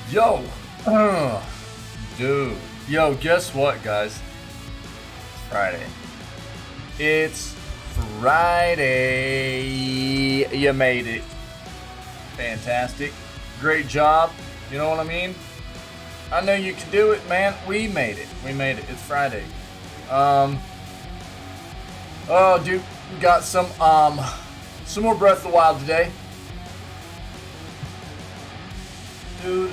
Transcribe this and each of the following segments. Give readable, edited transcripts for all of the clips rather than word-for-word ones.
Yo, dude. Yo, guess what, guys? It's Friday. It's Friday. You made it. Fantastic. Great job. You know what I mean? I know you can do it, man. We made it. We made it. It's Friday. Oh, dude, we got some more Breath of the Wild today. Dude.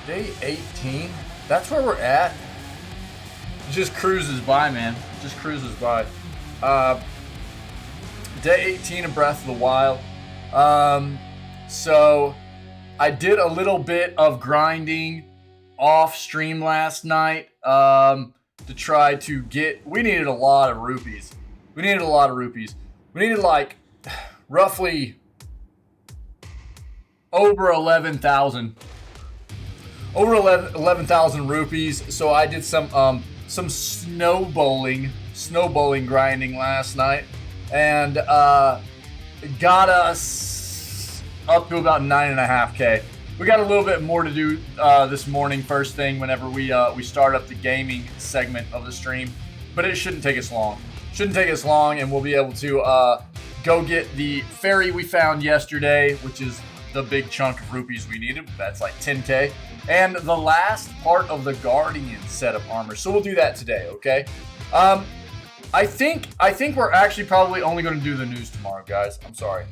Day 18? That's where we're at? It just cruises by, man. It just cruises by. Day 18 of Breath of the Wild. So I did a little bit of grinding off stream last night to try to get. We needed a lot of rupees. We needed like roughly over 11,000. Over 11,000 rupees. So I did some snowballing grinding last night, and got us up to about 9.5K. We got a little bit more to do this morning, first thing, whenever we start up the gaming segment of the stream, but it shouldn't take us long. And we'll be able to go get the fairy we found yesterday, which is the big chunk of rupees we needed. That's like 10K. And the last part of the Guardian set of armor. So we'll do that today, okay? I think we're actually probably only going to do the news tomorrow, guys. I'm sorry.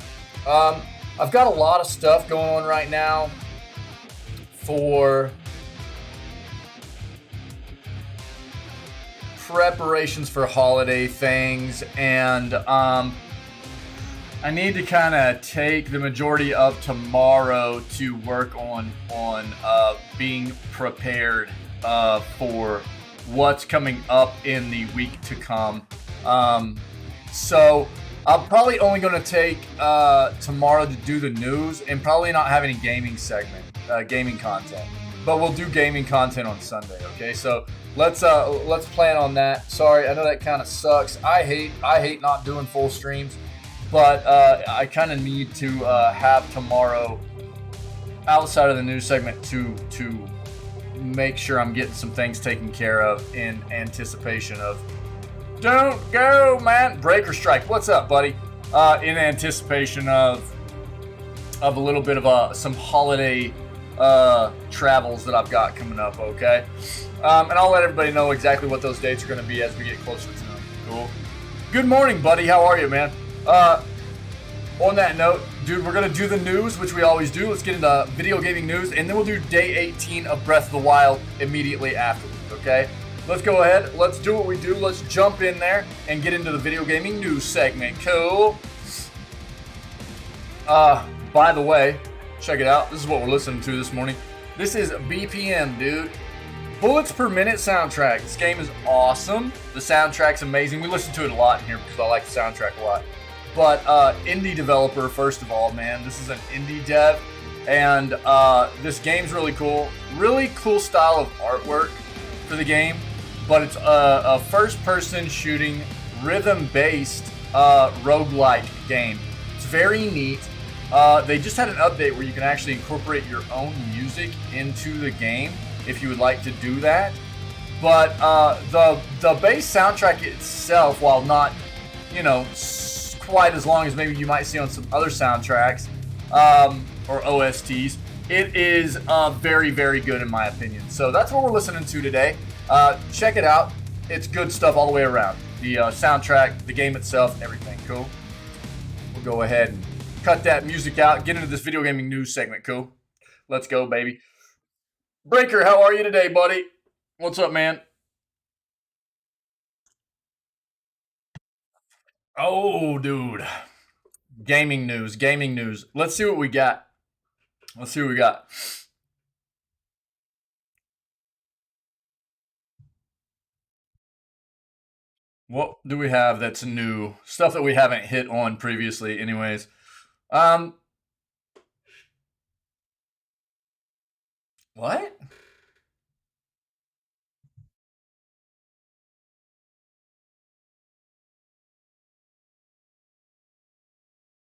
I've got a lot of stuff going on right now for preparations for holiday things, and I need to kind of take the majority of tomorrow to work on being prepared for what's coming up in the week to come. So I'm probably only going to take tomorrow to do the news, and probably not have any gaming content. But we'll do gaming content on Sunday. Okay, so let's plan on that. Sorry, I know that kind of sucks. I hate not doing full streams. But I kind of need to have tomorrow outside of the news segment to make sure I'm getting some things taken care of in anticipation of. Don't go, man. Breaker Strike, what's up, buddy? In anticipation of a little bit of some holiday travels that I've got coming up. Okay, and I'll let everybody know exactly what those dates are going to be as we get closer to them. Cool. Good morning, buddy. How are you, man? On that note, dude, we're going to do the news, which we always do. Let's get into video gaming news, and then we'll do day 18 of Breath of the Wild immediately afterwards, okay? Let's go ahead. Let's do what we do. Let's jump in there and get into the video gaming news segment. Cool. By the way, check it out. This is what we're listening to this morning. This is BPM, dude. Bullets Per Minute soundtrack. This game is awesome. The soundtrack's amazing. We listen to it a lot in here because I like the soundtrack a lot. But indie developer, first of all, man. This is an indie dev, and this game's really cool. Really cool style of artwork for the game, but it's a first-person shooting, rhythm-based roguelike game. It's very neat. They just had an update where you can actually incorporate your own music into the game if you would like to do that. But the base soundtrack itself, while not, quite as long as maybe you might see on some other soundtracks or OSTs, it is very, very good in my opinion. So that's what we're listening to today. Check it out. It's good stuff all the way around. The soundtrack, the game itself, everything. Cool. We'll go ahead and cut that music out, get into this video gaming news segment. Cool. Let's go, baby. Breaker, how are you today, buddy? What's up, man? Oh, dude. Gaming news. Let's see what we got. What do we have that's new? Stuff that we haven't hit on previously, anyways. What?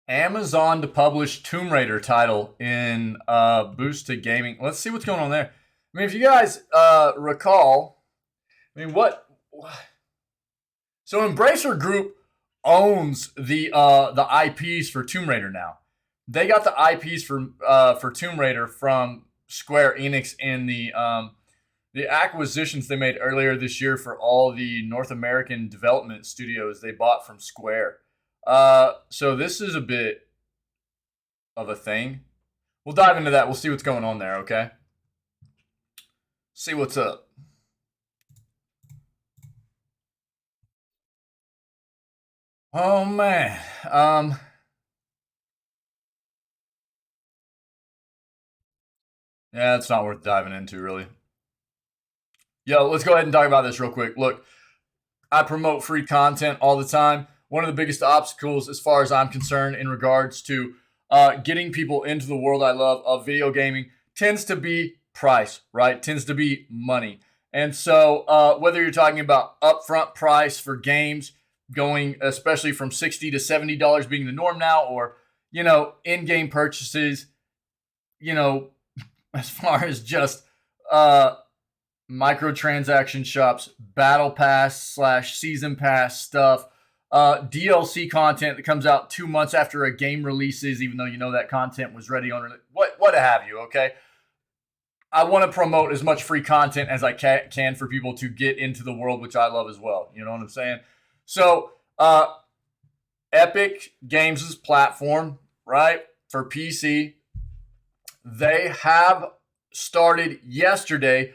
Amazon to publish Tomb Raider title in boost to gaming. Let's see what's going on there. I mean, if you guys recall, I mean, what? So Embracer Group owns the IPs for Tomb Raider now. They got the IPs for Tomb Raider from Square Enix in the acquisitions they made earlier this year for all the North American development studios they bought from Square. So this is a bit of a thing. We'll dive into that. We'll see what's going on there, okay? See what's up. Oh man. Yeah, it's not worth diving into really. Yo, let's go ahead and talk about this real quick. Look, I promote free content all the time. One of the biggest obstacles, as far as I'm concerned, in regards to getting people into the world I love of video gaming, tends to be price, right? Tends to be money. And so, whether you're talking about upfront price for games going, especially from $60 to $70 being the norm now, or in-game purchases, as far as just microtransaction shops, battle pass / season pass stuff, DLC content that comes out 2 months after a game releases, even though that content was ready on what have you. Okay, I want to promote as much free content as I can for people to get into the world, which I love as well. You know what I'm saying? So, Epic Games' platform, right, for PC, they have started yesterday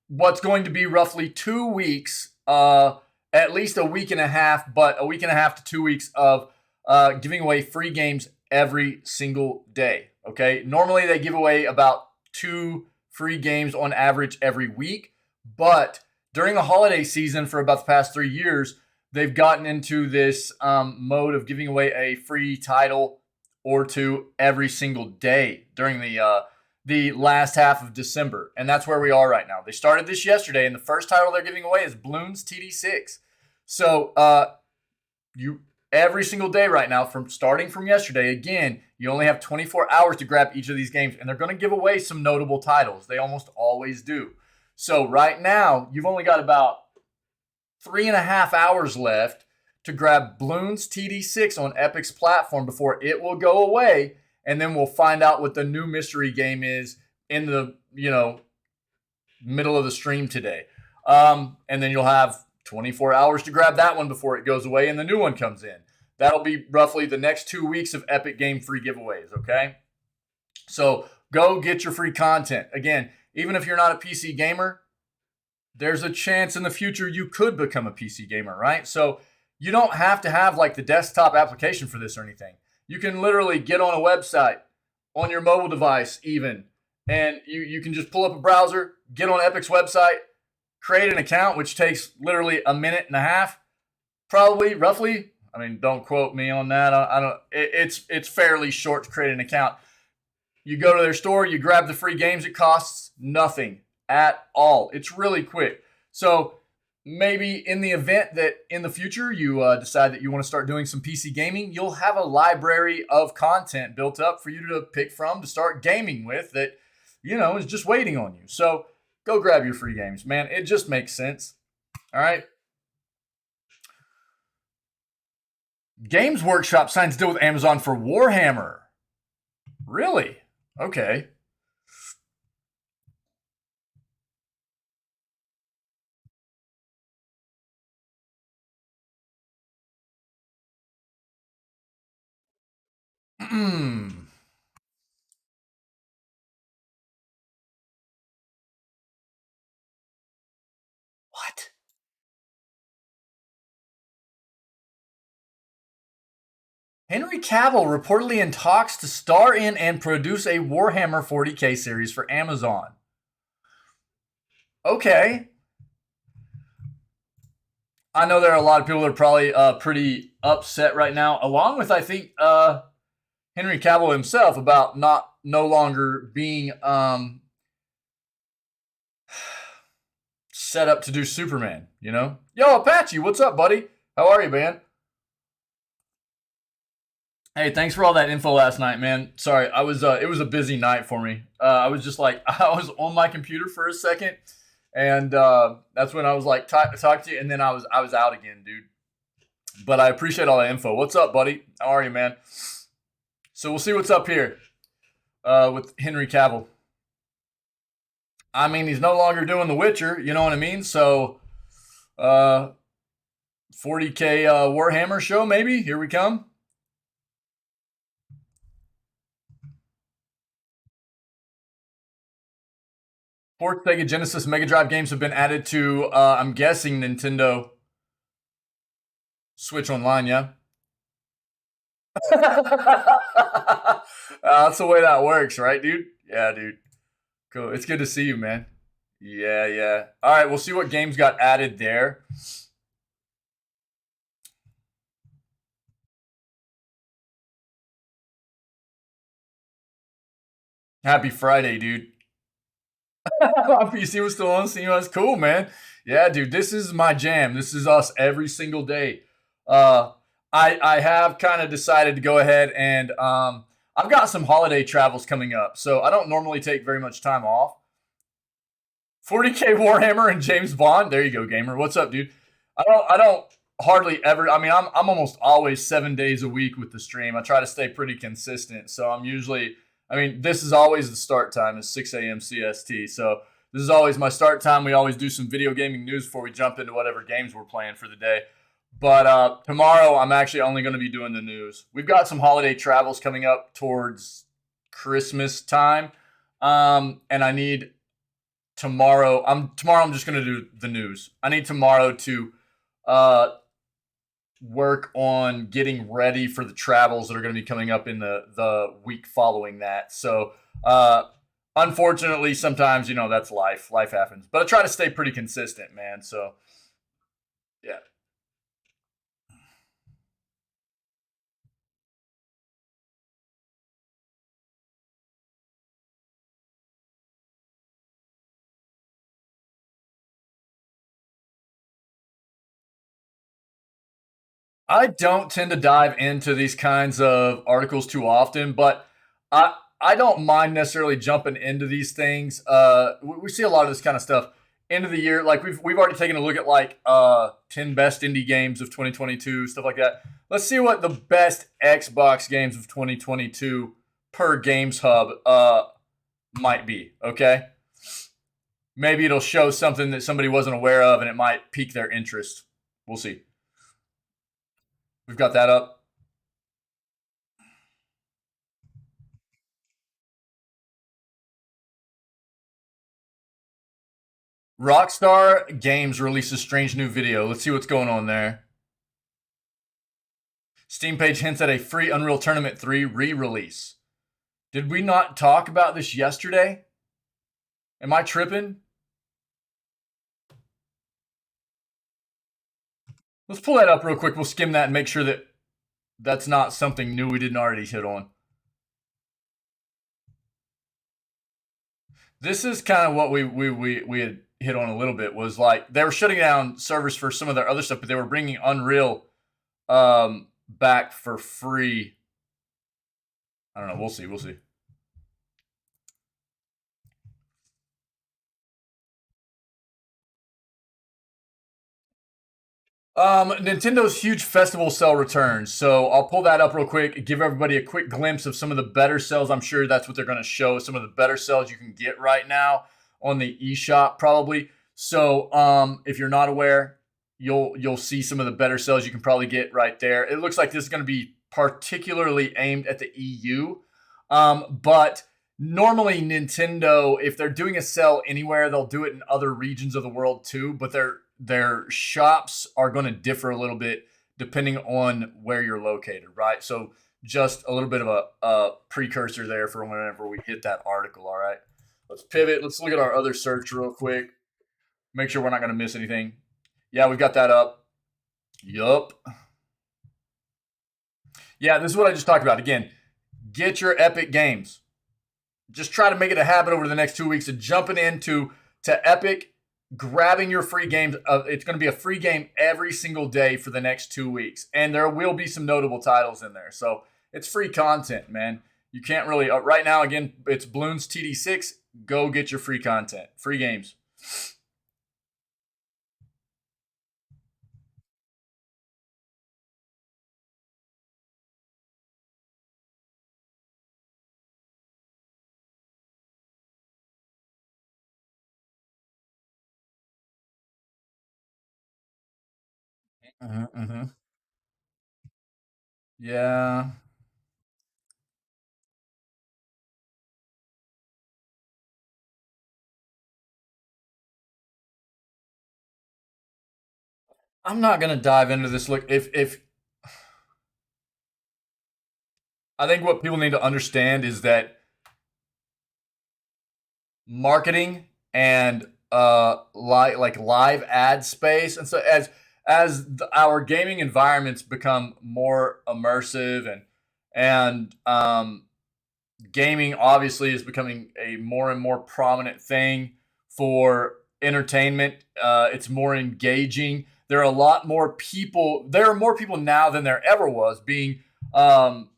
what's going to be roughly 2 weeks, at least a week and a half, but a week and a half to 2 weeks of giving away free games every single day. Okay, normally they give away about 2 free games on average every week, but during the holiday season for about the past 3 years, they've gotten into this mode of giving away a free title or two every single day during the last half of December. And that's where we are right now. They started this yesterday, and the first title they're giving away is Bloons TD6. So you every single day right now, starting from yesterday, again, you only have 24 hours to grab each of these games, and they're going to give away some notable titles. They almost always do. So right now, you've only got about 3.5 hours left to grab Bloons TD6 on Epic's platform before it will go away. And then we'll find out what the new mystery game is in the, middle of the stream today. And then you'll have 24 hours to grab that one before it goes away and the new one comes in. That'll be roughly the next 2 weeks of Epic Game free giveaways, okay? So go get your free content. Again, even if you're not a PC gamer, there's a chance in the future you could become a PC gamer, right? So you don't have to have like the desktop application for this or anything. You can literally get on a website on your mobile device even, and you can just pull up a browser, get on Epic's website, create an account, which takes literally a minute and a half, probably, roughly. I mean, don't quote me on that. I don't. It's fairly short to create an account. You go to their store, you grab the free games. It costs nothing at all. It's really quick. So maybe in the event that in the future you decide that you want to start doing some PC gaming, you'll have a library of content built up for you to pick from to start gaming with that, is just waiting on you. So go grab your free games, man. It just makes sense. All right. Games Workshop signs deal with Amazon for Warhammer. Really? Okay. What? Henry Cavill reportedly in talks to star in and produce a Warhammer 40K series for Amazon. Okay. I know there are a lot of people that are probably pretty upset right now, along with, I think, Henry Cavill himself about no longer being set up to do Superman, Yo, Apache, what's up, buddy? How are you, man? Hey, thanks for all that info last night, man. Sorry, I was it was a busy night for me. I was just like I was on my computer for a second, and that's when I was like talk to you, and then I was out again, dude. But I appreciate all that info. What's up, buddy? How are you, man? So we'll see what's up here with Henry Cavill. I mean, he's no longer doing The Witcher. You know what I mean? So, uh, 40K Warhammer show, maybe. Here we come. Fourth Sega Genesis Mega Drive games have been added to, I'm guessing, Nintendo Switch Online, yeah? That's the way that works, right, dude? Yeah, dude. Cool. It's good to see you, man. Yeah, yeah. All right, we'll see what games got added there. Happy Friday, dude. PC was still on. Seeing us, cool, man. Yeah, dude, this is my jam. This is us every single day. Uh, I have kind of decided to go ahead and I've got some holiday travels coming up, so I don't normally take very much time off. 40K Warhammer and James Bond. There you go, gamer. What's up, dude? I don't hardly ever. I mean, I'm almost always 7 days a week with the stream. I try to stay pretty consistent, so I'm usually. I mean, this is always the start time is 6 a.m. CST. So this is always my start time. We always do some video gaming news before we jump into whatever games we're playing for the day. But tomorrow, I'm actually only going to be doing the news. We've got some holiday travels coming up towards Christmas time, and I need tomorrow. I'm just going to do the news. I need tomorrow to uh, work on getting ready for the travels that are going to be coming up in the week following that. So, unfortunately, sometimes that's life. Life happens, but I try to stay pretty consistent, man. So, yeah. I don't tend to dive into these kinds of articles too often, but I don't mind necessarily jumping into these things. We see a lot of this kind of stuff end of the year. Like we've already taken a look at like 10 best indie games of 2022, stuff like that. Let's see what the best Xbox games of 2022 per Games Hub might be. Okay, maybe it'll show something that somebody wasn't aware of, and it might pique their interest. We'll see. We've got that up. Rockstar Games releases strange new video. Let's see what's going on there. Steam page hints at a free Unreal Tournament 3 re-release. Did we not talk about this yesterday? Am I tripping? Let's pull that up real quick. We'll skim that and make sure that that's not something new we didn't already hit on. This is kind of what we had hit on a little bit, was like they were shutting down servers for some of their other stuff, but they were bringing Unreal back for free. I don't know. We'll see. We'll see. Nintendo's huge festival sale returns. So I'll pull that up real quick, give everybody a quick glimpse of some of the better sales. I'm sure that's what they're going to show. Some of the better sales you can get right now on the eShop, probably. So if you're not aware, you'll see some of the better sales you can probably get right there. It looks like this is going to be particularly aimed at the EU, but normally Nintendo, if they're doing a sale anywhere, they'll do it in other regions of the world too. But their shops are going to differ a little bit depending on where you're located, right? So just a little bit of a precursor there for whenever we hit that article. All right, let's pivot. Let's look at our other search real quick. Make sure we're not going to miss anything. Yeah, we've got that up. Yup. Yeah, this is what I just talked about. Again, get your Epic games. Just try to make it a habit over the next 2 weeks of jumping into Epic, grabbing your free games. It's going to be a free game every single day for the next 2 weeks, and there will be some notable titles in there. So it's free content, man. You can't really right now. Again, it's Bloons TD6. Go get your free content, free games. Mm-hmm. Yeah, I'm not gonna dive into this. Look, if I think what people need to understand is that marketing and like live ad space, and so our gaming environments become more immersive and gaming obviously is becoming a more and more prominent thing for entertainment. It's more engaging. There are a lot more people. There are more people now than there ever was being um,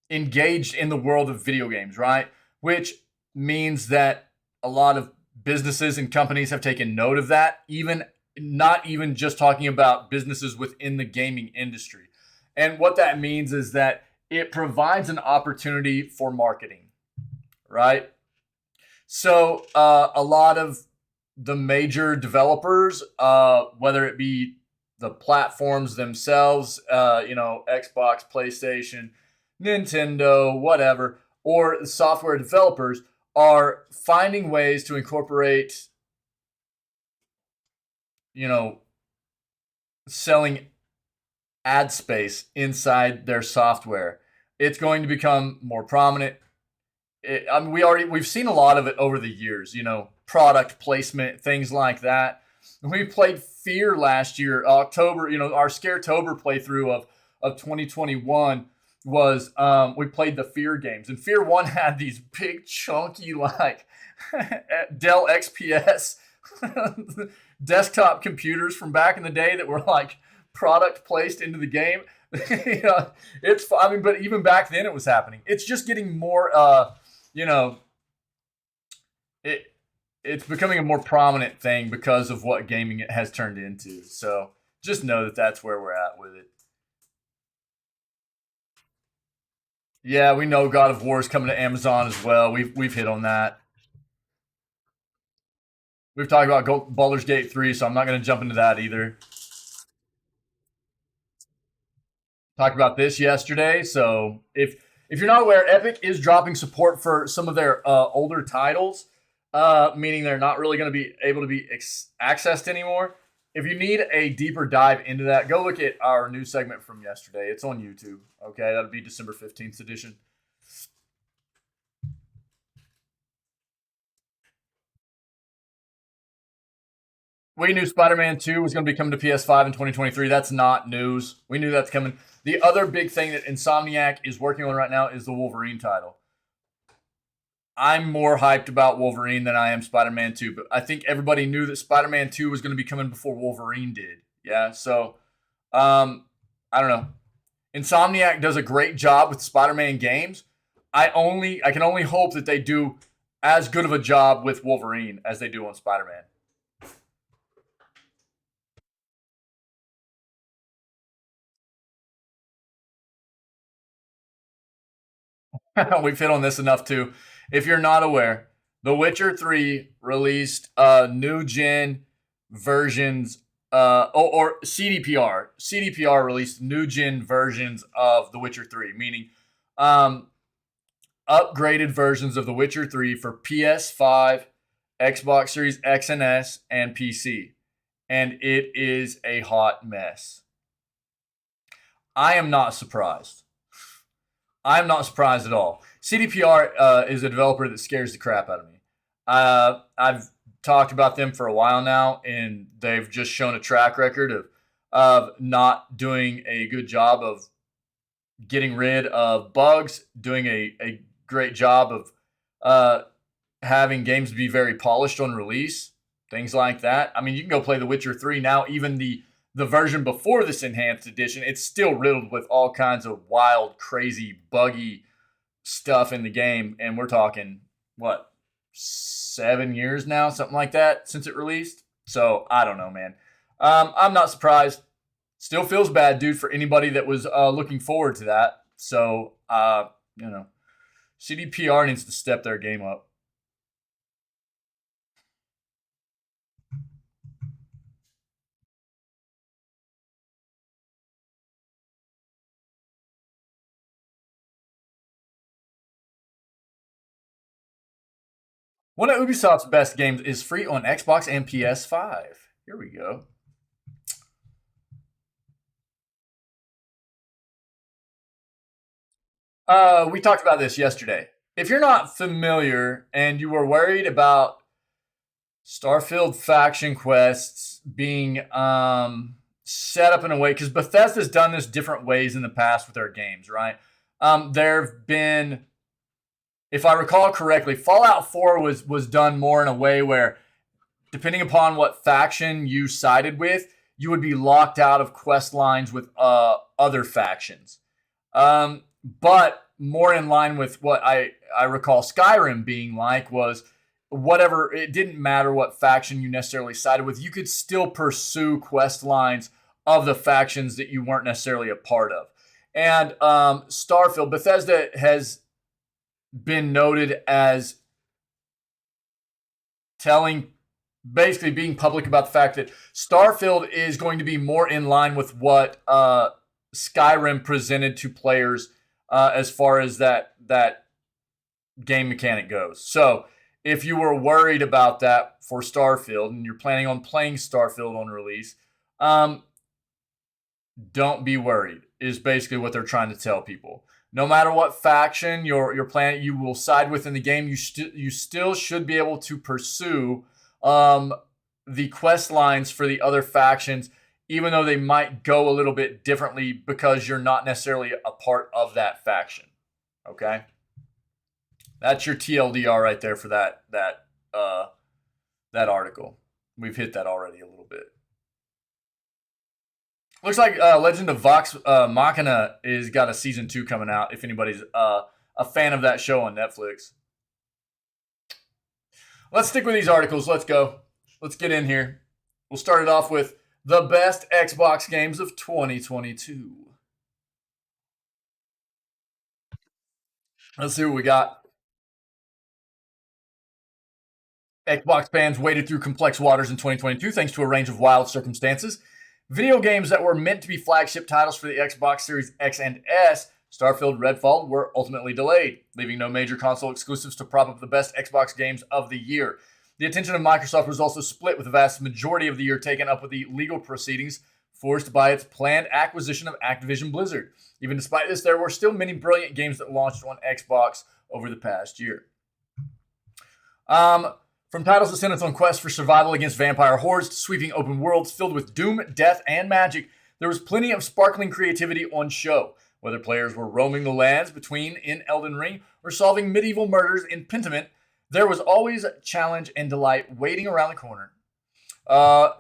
engaged in the world of video games, right? Which means that a lot of businesses and companies have taken note of that, even not even just talking about businesses within the gaming industry. And what that means is that it provides an opportunity for marketing, right? So a lot of the major developers, whether it be the platforms themselves, Xbox, PlayStation, Nintendo, whatever, or the software developers are finding ways to incorporate, you know, selling ad space inside their software. It's going to become more prominent. I mean, we've seen a lot of it over the years. Product placement, things like that. We played Fear last year, October. Our Scaretober playthrough of 2021 was we played the Fear games, and Fear One had these big chunky like Dell XPS desktop computers from back in the day that were like product placed into the game. It's I mean, but even back then it was happening. It's just getting more. You know, it it's becoming a more prominent thing because of what gaming it has turned into. So just know that that's where we're at with it. Yeah, we know God of War is coming to Amazon as well. We've hit on that. We've talked about Baldur's Gate 3, so I'm not going to jump into that either. Talked about this yesterday. So if you're not aware, Epic is dropping support for some of their older titles, meaning they're not really going to be able to be accessed anymore. If you need a deeper dive into that, go look at our news segment from yesterday. It's on YouTube. Okay, that'll be December 15th edition. We knew Spider-Man 2 was going to be coming to PS5 in 2023. That's not news. We knew that's coming. The other big thing that Insomniac is working on right now is the Wolverine title. I'm more hyped about Wolverine than I am Spider-Man 2, but I think everybody knew that Spider-Man 2 was going to be coming before Wolverine did. Yeah, so I don't know. Insomniac does a great job with Spider-Man games. I can only hope that they do as good of a job with Wolverine as they do on Spider-Man. We've hit on this enough too. If you're not aware, The Witcher 3 released new gen versions, or CDPR. CDPR released new gen versions of The Witcher 3, meaning um, upgraded versions of The Witcher 3 for PS5, Xbox Series X and S, and PC. And it is a hot mess. I am not surprised. I'm not surprised at all. CDPR is a developer that scares the crap out of me. I've talked about them for a while now, and they've just shown a track record of not doing a good job of getting rid of bugs, doing a great job of uh, having games be very polished on release, things like that. I mean, you can go play The Witcher 3 now. Even the version before this enhanced edition, it's still riddled with all kinds of wild, crazy, buggy stuff in the game. And we're talking, what, 7 years now, something like that, since it released. So I don't know, man. I'm not surprised. Still feels bad, dude, for anybody that was looking forward to that. So, CDPR needs to step their game up. One of Ubisoft's best games is free on Xbox and PS5. Here we go. We talked about this yesterday. If you're not familiar and you were worried about Starfield faction quests being set up in a way, because Bethesda's done this different ways in the past with their games, right? There have been, if I recall correctly, Fallout 4 was done more in a way where, depending upon what faction you sided with, you would be locked out of quest lines with other factions. But more in line with what I recall Skyrim being like was whatever, it didn't matter what faction you necessarily sided with, you could still pursue quest lines of the factions that you weren't necessarily a part of. And Starfield, Bethesda has been noted as basically being public about the fact that Starfield is going to be more in line with what Skyrim presented to players as far as that game mechanic goes. So if you were worried about that for Starfield and you're planning on playing Starfield on release, don't be worried, is basically what they're trying to tell people. No matter what faction your planet you will side with in the game, you still should be able to pursue the quest lines for the other factions, even though they might go a little bit differently because you're not necessarily a part of that faction. Okay? That's your TLDR right there for that article. We've hit that already a little bit. Looks like Legend of Vox Machina is got a season 2 coming out. If anybody's a fan of that show on Netflix, let's stick with these articles. Let's go. Let's get in here. We'll start it off with the best Xbox games of 2022. Let's see what we got. Xbox fans waded through complex waters in 2022 thanks to a range of wild circumstances. Video games that were meant to be flagship titles for the Xbox Series X and S, Starfield, Redfall, were ultimately delayed, leaving no major console exclusives to prop up the best Xbox games of the year. The attention of Microsoft was also split, with the vast majority of the year taken up with the legal proceedings forced by its planned acquisition of Activision Blizzard. Even despite this, there were still many brilliant games that launched on Xbox over the past year. From titles that sent us on quests for survival against vampire hordes to sweeping open worlds filled with doom, death, and magic, there was plenty of sparkling creativity on show. Whether players were roaming the lands between in Elden Ring or solving medieval murders in Pentiment, there was always challenge and delight waiting around the corner.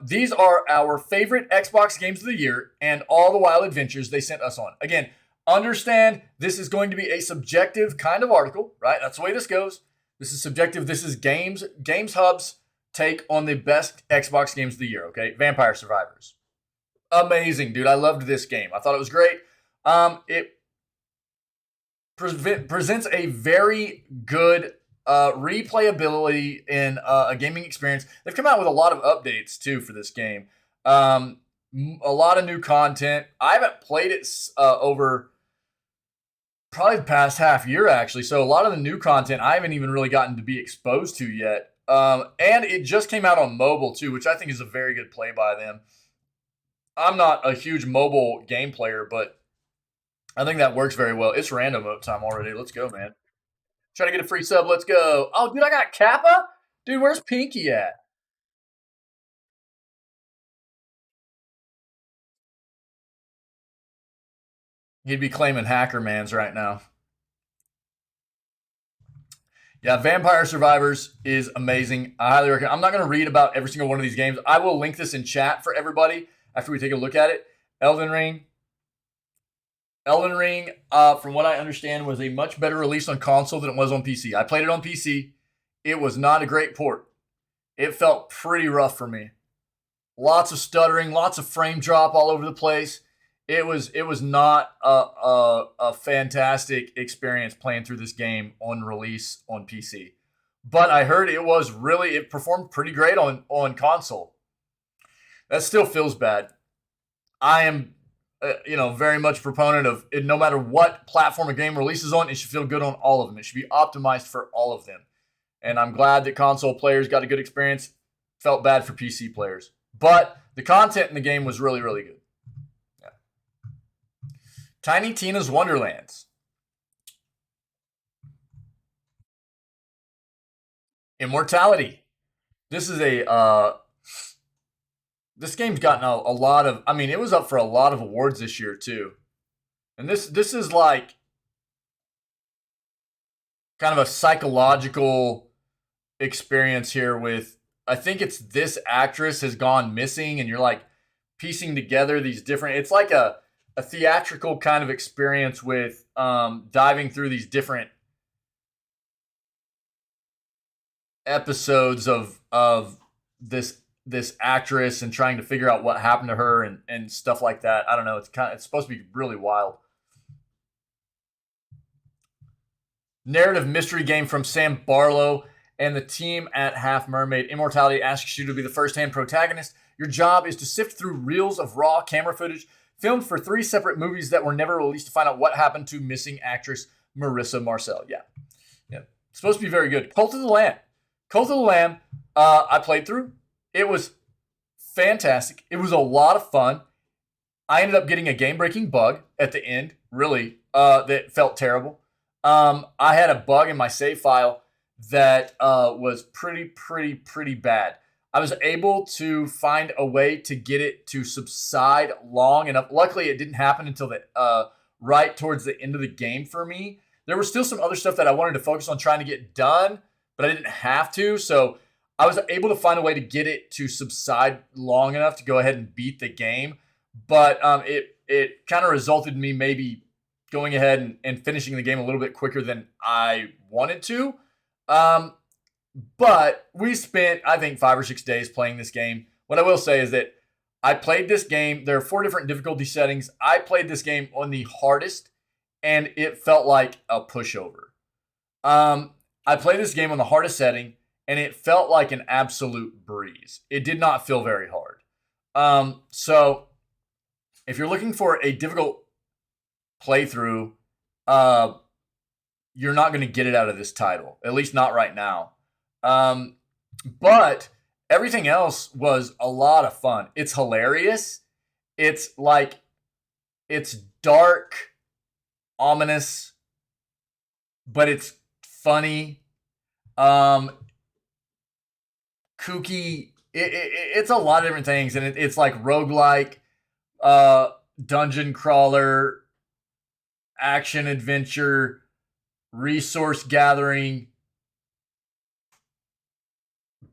These are our favorite Xbox games of the year and all the wild adventures they sent us on. Again, understand this is going to be a subjective kind of article, right? That's the way this goes. This is subjective. This is Games Hub's take on the best Xbox games of the year, okay? Vampire Survivors. Amazing, dude. I loved this game. I thought it was great. It presents a very good replayability in a gaming experience. They've come out with a lot of updates, too, for this game. A lot of new content. I haven't played it over probably the past half year, actually. So a lot of the new content I haven't even really gotten to be exposed to yet. And it just came out on mobile, too, which I think is a very good play by them. I'm not a huge mobile game player, but I think that works very well. It's random vote time already. Let's go, man. Try to get a free sub. Let's go. Oh, dude, I got Kappa? Dude, where's Pinky at? He'd be claiming Hacker Mans right now. Yeah, Vampire Survivors is amazing. I highly recommend. I'm not going to read about every single one of these games. I will link this in chat for everybody. after we take a look at it. Elden Ring. From what I understand, was a much better release on console than it was on PC. I played it on PC. It was not a great port. It felt pretty rough for me. Lots of stuttering, lots of frame drop all over the place. It was not a fantastic experience playing through this game on release on PC. But I heard it performed pretty great on console. That still feels bad. I am very much a proponent of it. No matter what platform a game releases on, it should feel good on all of them. It should be optimized for all of them. And I'm glad that console players got a good experience. Felt bad for PC players. But the content in the game was really, really good. Yeah. Tiny Tina's Wonderlands. Immortality. This is this game's gotten a lot of, it was up for a lot of awards this year too. And this is like kind of a psychological experience here with, I think it's this actress has gone missing and you're like piecing together these different, it's like a theatrical kind of experience with diving through these different episodes of this actress and trying to figure out what happened to her and stuff like that. I don't know. It's supposed to be really wild. Narrative mystery game from Sam Barlow and the team at Half Mermaid. Immortality asks you to be the first-hand protagonist. Your job is to sift through reels of raw camera footage filmed for 3 separate movies that were never released to find out what happened to missing actress Marissa Marcel. Yeah. It's supposed to be very good. Cult of the Lamb. I played through. It was fantastic. It was a lot of fun. I ended up getting a game-breaking bug at the end, really, that felt terrible. I had a bug in my save file that was pretty bad. I was able to find a way to get it to subside long enough. Luckily, it didn't happen until right towards the end of the game for me. There was still some other stuff that I wanted to focus on trying to get done, but I didn't have to. So I was able to find a way to get it to subside long enough to go ahead and beat the game. But it kind of resulted in me maybe going ahead and finishing the game a little bit quicker than I wanted to. But we spent, I think, 5 or 6 days playing this game. What I will say is that I played this game. There are 4 different difficulty settings. I played this game on the hardest, and it felt like a pushover. I played this game on the hardest setting, and it felt like an absolute breeze. It did not feel very hard. So if you're looking for a difficult playthrough, you're not going to get it out of this title, at least not right now. But everything else was a lot of fun. It's hilarious. It's dark, ominous, but it's funny, kooky. It's a lot of different things, and it's like roguelike, dungeon crawler, action adventure, resource gathering,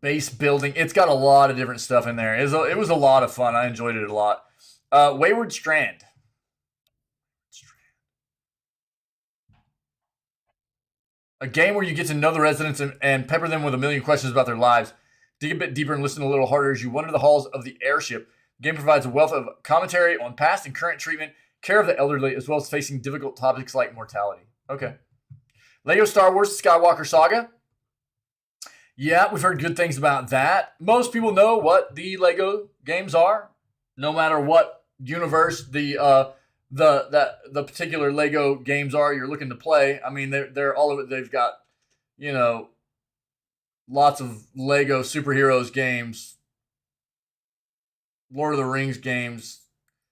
base building. It's got a lot of different stuff in there. It was a lot of fun. I enjoyed it a lot. Wayward Strand. A game where you get to know the residents and pepper them with a million questions about their lives. Dig a bit deeper and listen a little harder as you wander the halls of the airship. The game provides a wealth of commentary on past and current treatment, care of the elderly, as well as facing difficult topics like mortality. Okay. Lego Star Wars: The Skywalker Saga. Yeah, we've heard good things about that. Most people know what the Lego games are, no matter what universe the particular Lego games are you're looking to play. I mean, they're all of it. They've got, lots of Lego superheroes games, Lord of the Rings games,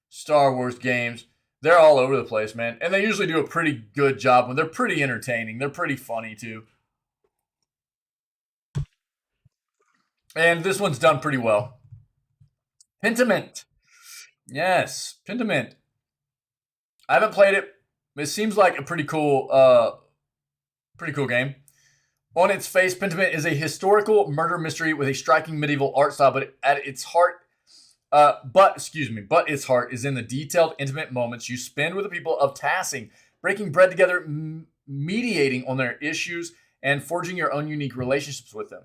Star Wars games. They're all over the place, man. And they usually do a pretty good job. They're pretty entertaining. They're pretty funny, too. And this one's done pretty well. Pentiment. Yes, Pentiment. I haven't played it. It seems like a pretty cool game. On its face, Pentiment is a historical murder mystery with a striking medieval art style, but at its heart, but its heart is in the detailed, intimate moments you spend with the people of Tassing, breaking bread together, mediating on their issues, and forging your own unique relationships with them.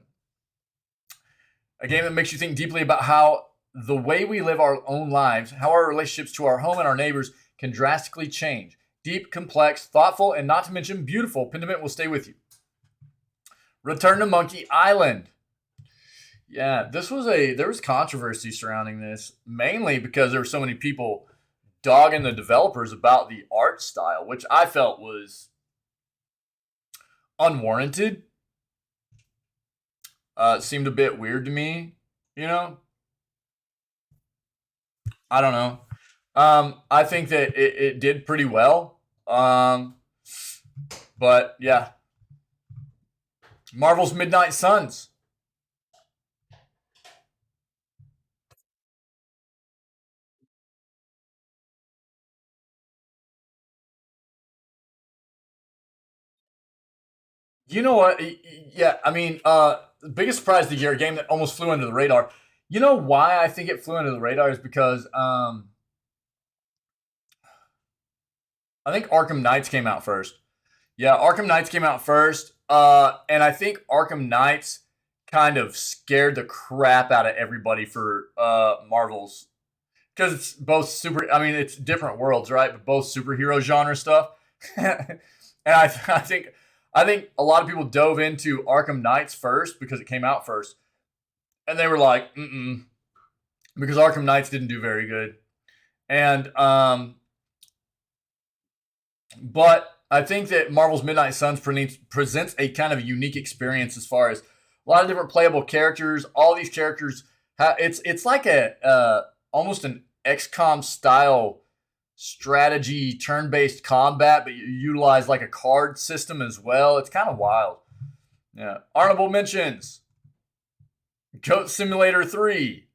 A game that makes you think deeply about how the way we live our own lives, how our relationships to our home and our neighbors can drastically change. Deep, complex, thoughtful, and not to mention beautiful. Pentiment will stay with you. Return to Monkey Island. Yeah, there was controversy surrounding this, mainly because there were so many people dogging the developers about the art style, which I felt was unwarranted. It seemed a bit weird to me, you know? I don't know. I think that it did pretty well. But yeah, Marvel's Midnight Suns. You know what? Yeah, I mean, the biggest surprise of the year, a game that almost flew under the radar. You know why I think it flew under the radar is because I think Arkham Knights came out first. Yeah, Arkham Knights came out first, and I think Arkham Knights kind of scared the crap out of everybody for Marvel's, because it's both super. I mean, it's different worlds, right? But both superhero genre stuff, and I think a lot of people dove into Arkham Knights first because it came out first, and they were like, mm because Arkham Knights didn't do very good, and but I think that Marvel's Midnight Suns presents a kind of unique experience as far as a lot of different playable characters. All these characters, it's like a almost an XCOM style strategy turn-based combat, but you utilize like a card system as well. It's kind of wild. Yeah. Honorable mentions: Goat Simulator 3,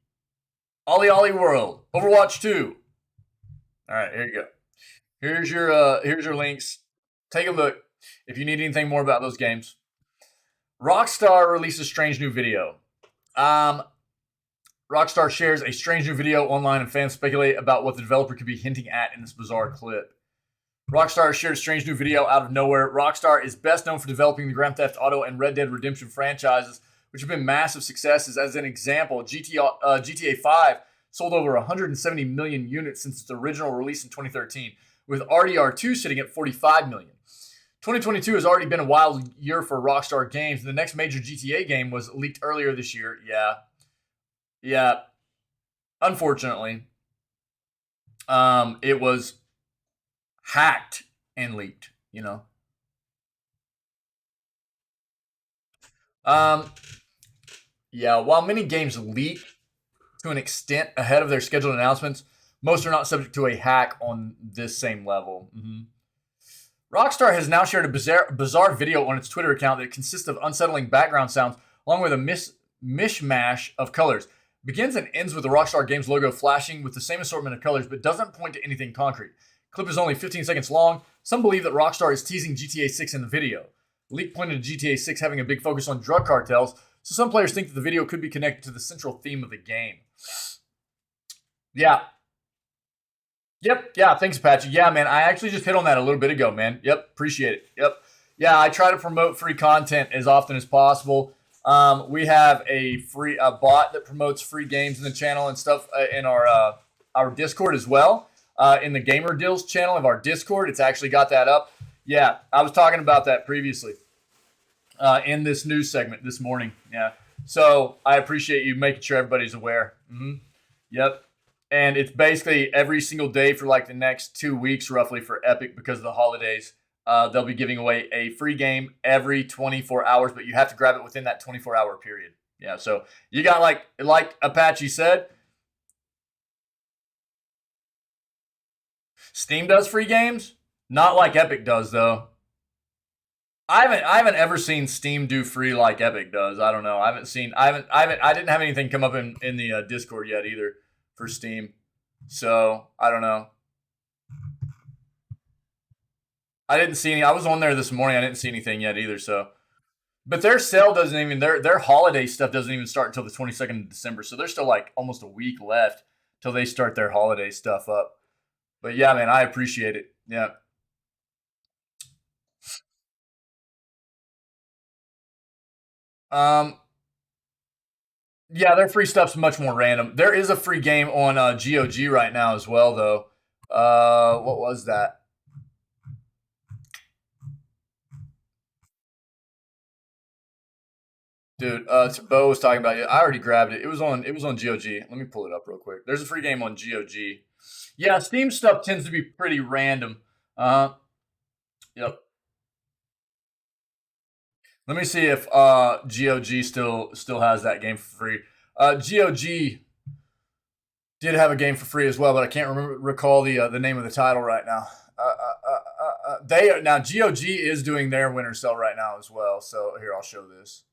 Ollie Ollie World, Overwatch 2. All right, here you go. Here's your links. Take a look if you need anything more about those games. Rockstar releases strange new video. Um, Rockstar shares a strange new video online, and fans speculate about what the developer could be hinting at in this bizarre clip. Rockstar shared a strange new video out of nowhere. Rockstar is best known for developing the Grand Theft Auto and Red Dead Redemption franchises, which have been massive successes. As an example, GTA 5 sold over 170 million units since its original release in 2013, with RDR2 sitting at 45 million. 2022 has already been a wild year for Rockstar Games. The next major GTA game was leaked earlier this year. Yeah. Unfortunately, it was hacked and leaked. Um, yeah. While many games leak to an extent ahead of their scheduled announcements, most are not subject to a hack on this same level. Rockstar has now shared a bizarre video on its Twitter account that consists of unsettling background sounds along with a mishmash of colors. Begins and ends with the Rockstar Games logo flashing with the same assortment of colors, but doesn't point to anything concrete. Clip is only 15 seconds long. Some believe that Rockstar is teasing GTA 6 in the video. The leak pointed to GTA 6 having a big focus on drug cartels, so some players think that the video could be connected to the central theme of the game. Yeah. Yep. Yeah. Thanks, Apache. Yeah, man. I actually just hit on that a little bit ago, man. Yep. Appreciate it. Yep. Yeah, I try to promote free content as often as possible. We have a bot that promotes free games in the channel and stuff in our Discord as well. In the Gamer Deals channel of our Discord, it's actually got that up. Yeah, I was talking about that previously in this news segment this morning. Yeah, so I appreciate you making sure everybody's aware. Yep. And it's basically every single day for like the next 2 weeks, roughly, for Epic because of the holidays. They'll be giving away a free game every 24 hours, but you have to grab it within that 24-hour period. Yeah, so you got like Apache said, Steam does free games, not like Epic does though. I haven't ever seen Steam do free like Epic does. I don't know. I didn't have anything come up in the Discord yet either for Steam, so I don't know. I didn't see any. I was on there this morning. I didn't see anything yet either. So, but their sale doesn't even their holiday stuff doesn't even start until the 22nd of December. So there's still like almost a week left till they start their holiday stuff up. But yeah, man, I appreciate it. Yeah. Um, yeah, their free stuff's much more random. There is a free game on GOG right now as well, though. What was that? Dude, Bo was talking about it. I already grabbed it. It was on GOG. Let me pull it up real quick. There's a free game on GOG. Yeah, Steam stuff tends to be pretty random. Yep. Let me see if GOG still has that game for free. GOG did have a game for free as well, but I can't recall the name of the title right now. They now GOG is doing their winter sale right now as well. So here, I'll show this.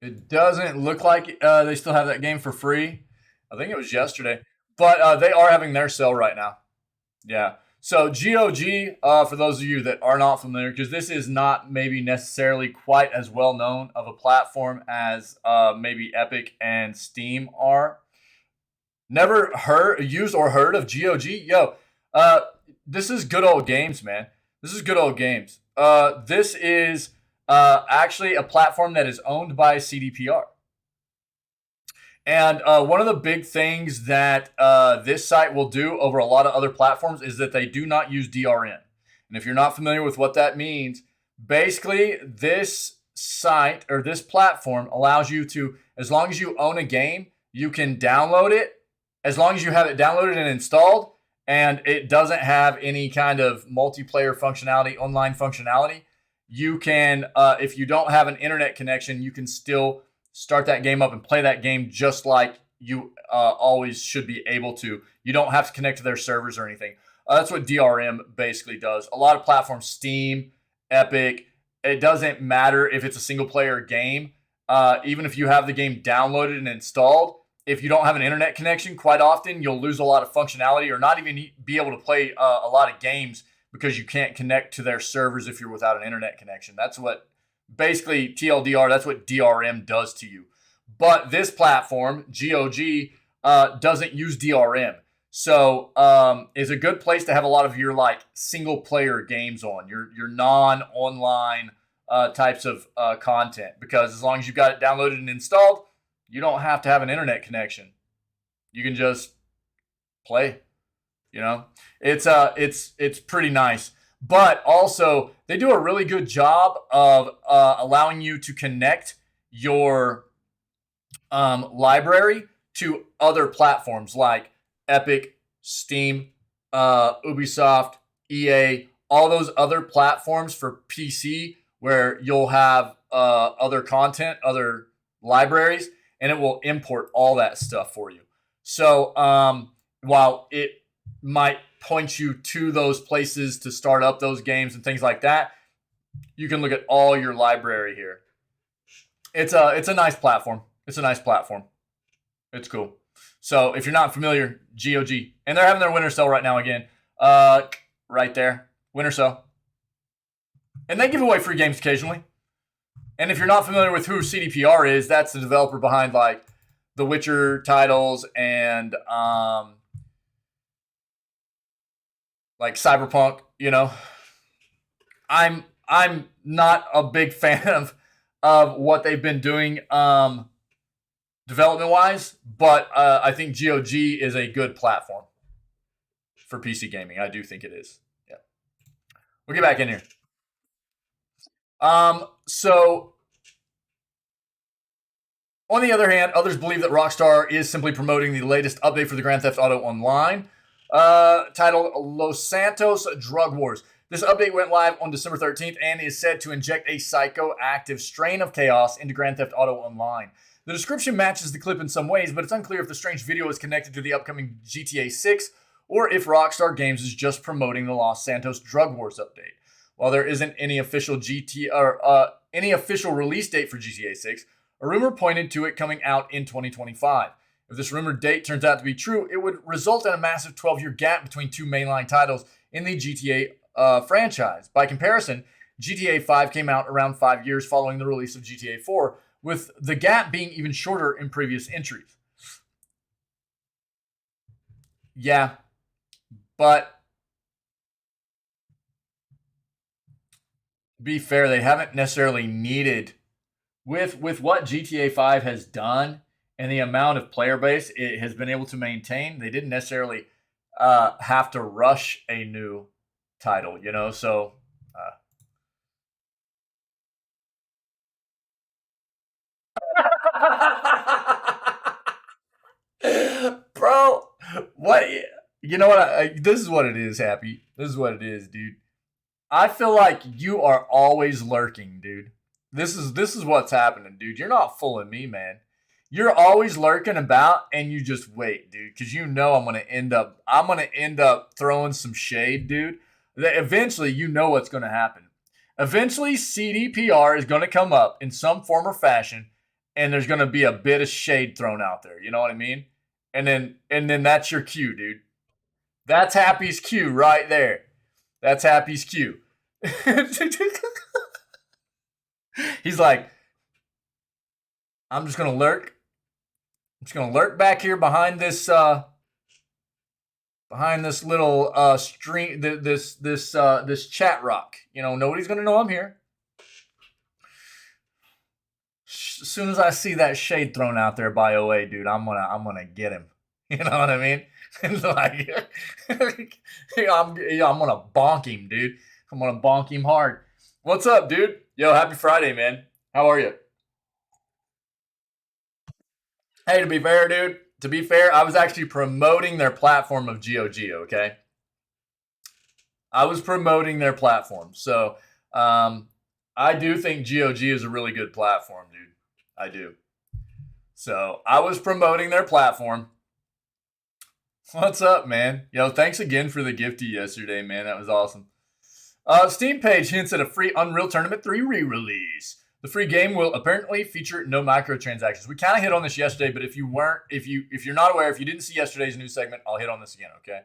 It doesn't look like they still have that game for free. I think it was yesterday, but they are having their sale right now. Yeah. So GOG, for those of you that are not familiar, because this is not maybe necessarily quite as well known of a platform as maybe Epic and Steam are. Never used or heard of GOG? Yo, this is good old games, man. This is good old games. This is actually a platform that is owned by CDPR. And one of the big things that this site will do over a lot of other platforms is that they do not use DRM. And if you're not familiar with what that means, basically this site or this platform allows you to, as long as you own a game, you can download it as long as you have it downloaded and installed and it doesn't have any kind of multiplayer functionality, online functionality. You can, if you don't have an internet connection, you can still start that game up and play that game just like you always should be able to. You don't have to connect to their servers or anything. That's what DRM basically does. A lot of platforms, Steam, Epic, it doesn't matter if it's a single player game. Even if you have the game downloaded and installed, if you don't have an internet connection, quite often you'll lose a lot of functionality or not even be able to play a lot of games because you can't connect to their servers if you're without an internet connection. That's what basically TLDR, that's what DRM does to you. But this platform, GOG, doesn't use DRM. So it's a good place to have a lot of your like single player games on, your non-online types of content, because as long as you've got it downloaded and installed, you don't have to have an internet connection. You can just play. You know, it's pretty nice. But also, they do a really good job of allowing you to connect your library to other platforms like Epic, Steam, Ubisoft, EA, all those other platforms for PC where you'll have other content, other libraries, and it will import all that stuff for you. So while it might point you to those places to start up those games and things like that, you can look at all your library here. It's a nice platform. It's a nice platform. It's cool. So if you're not familiar, GOG, and they're having their winter sale right now again. Right there, winter sale, and they give away free games occasionally. And if you're not familiar with who CDPR is, that's the developer behind like the Witcher titles and like Cyberpunk. You know, I'm not a big fan of what they've been doing development wise, but I think GOG is a good platform for PC gaming. I do think it is. Yeah, we'll get back in here. So on the other hand, others believe that Rockstar is simply promoting the latest update for the Grand Theft Auto Online, titled Los Santos Drug Wars. This update went live on December 13th and is said to inject a psychoactive strain of chaos into Grand Theft Auto Online. The description matches the clip in some ways, but it's unclear if the strange video is connected to the upcoming GTA 6 or if Rockstar Games is just promoting the Los Santos Drug Wars update. While there isn't any official any official release date for GTA 6, a rumor pointed to it coming out in 2025. If this rumored date turns out to be true, it would result in a massive 12-year gap between two mainline titles in the GTA franchise. By comparison, GTA 5 came out around 5 years following the release of GTA 4, with the gap being even shorter in previous entries. Yeah, but be fair, they haven't necessarily needed with what GTA 5 has done and the amount of player base it has been able to maintain. They didn't necessarily have to rush a new title, you know. So, bro, what? You know what? This is what it is. Happy. This is what it is, dude. I feel like you are always lurking, dude. This is what's happening, dude. You're not fooling me, man. You're always lurking about, and you just wait, dude, because you know I'm gonna end up throwing some shade, dude. That eventually, you know what's gonna happen. Eventually, CDPR is gonna come up in some form or fashion, and there's gonna be a bit of shade thrown out there. You know what I mean? And then that's your cue, dude. That's Happy's cue right there. That's Happy's cue. He's like, I'm just gonna lurk. I'm just gonna lurk back here behind this little stream, this chat rock. You know, nobody's gonna know I'm here. As soon as I see that shade thrown out there by OA, dude, I'm gonna get him. You know what I mean? Like, I'm gonna bonk him, dude. I'm gonna bonk him hard. What's up, dude? Yo, happy Friday, man. How are you? Hey, to be fair, dude, to be fair, I was actually promoting their platform of GOG, okay? I was promoting their platform. So, I do think GOG is a really good platform, dude. I do. So, I was promoting their platform. What's up, man? Yo, thanks again for the gifty yesterday, man. That was awesome. Steam page hints at a free Unreal Tournament 3 re-release. The free game will apparently feature no microtransactions. We kind of hit on this yesterday, but if you're not aware, if you didn't see yesterday's news segment, I'll hit on this again, okay?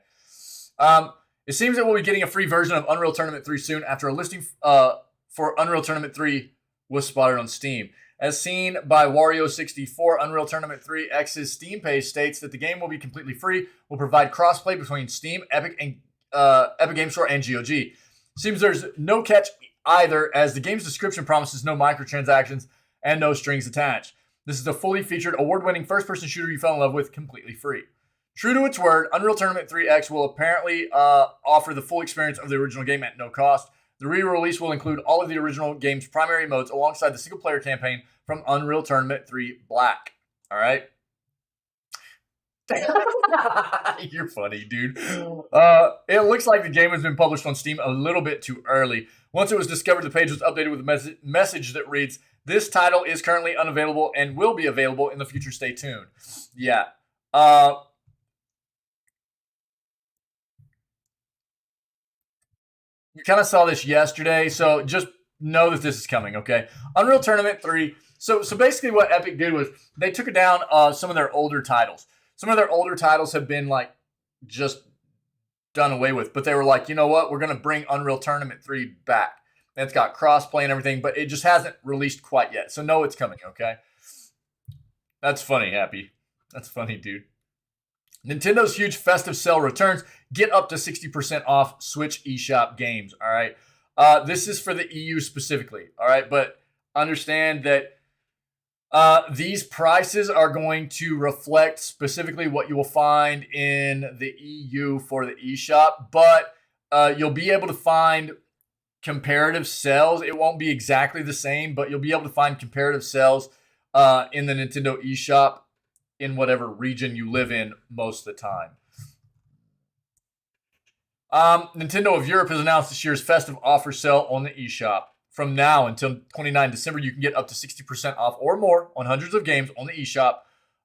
It seems that we'll be getting a free version of Unreal Tournament 3 soon after a listing for Unreal Tournament 3 was spotted on Steam. As seen by Wario64, Unreal Tournament 3 X's Steam page states that the game will be completely free, will provide crossplay between Steam, Epic Game Store, and GOG. Seems there's no catch either, as the game's description promises no microtransactions and no strings attached. This is a fully featured, award-winning first-person shooter you fell in love with completely free. True to its word, Unreal Tournament 3X will apparently offer the full experience of the original game at no cost. The re-release will include all of the original game's primary modes alongside the single-player campaign from Unreal Tournament 3 Black. All right? You're funny, dude. It looks like the game has been published on Steam a little bit too early. Once it was discovered, the page was updated with a message that reads, "This title is currently unavailable and will be available in the future. Stay tuned." Yeah. You kind of saw this yesterday, so just know that this is coming, okay? Unreal Tournament 3. So basically what Epic did was they took down some of their older titles. Some of their older titles have been like just done away with, but they were like, you know what? We're going to bring Unreal Tournament 3 back. And it's got crossplay and everything, but it just hasn't released quite yet. So know it's coming, okay? That's funny, Happy. That's funny, dude. Nintendo's huge festive sale returns. Get up to 60% off Switch eShop games, all right? This is for the EU specifically, all right? But understand that these prices are going to reflect specifically what you will find in the EU for the eShop, but you'll be able to find comparative sales. It won't be exactly the same, but you'll be able to find comparative sales in the Nintendo eShop in whatever region you live in most of the time. Nintendo of Europe has announced this year's festive offer sale on the eShop. From now until 29 December, you can get up to 60% off or more on hundreds of games on the eShop.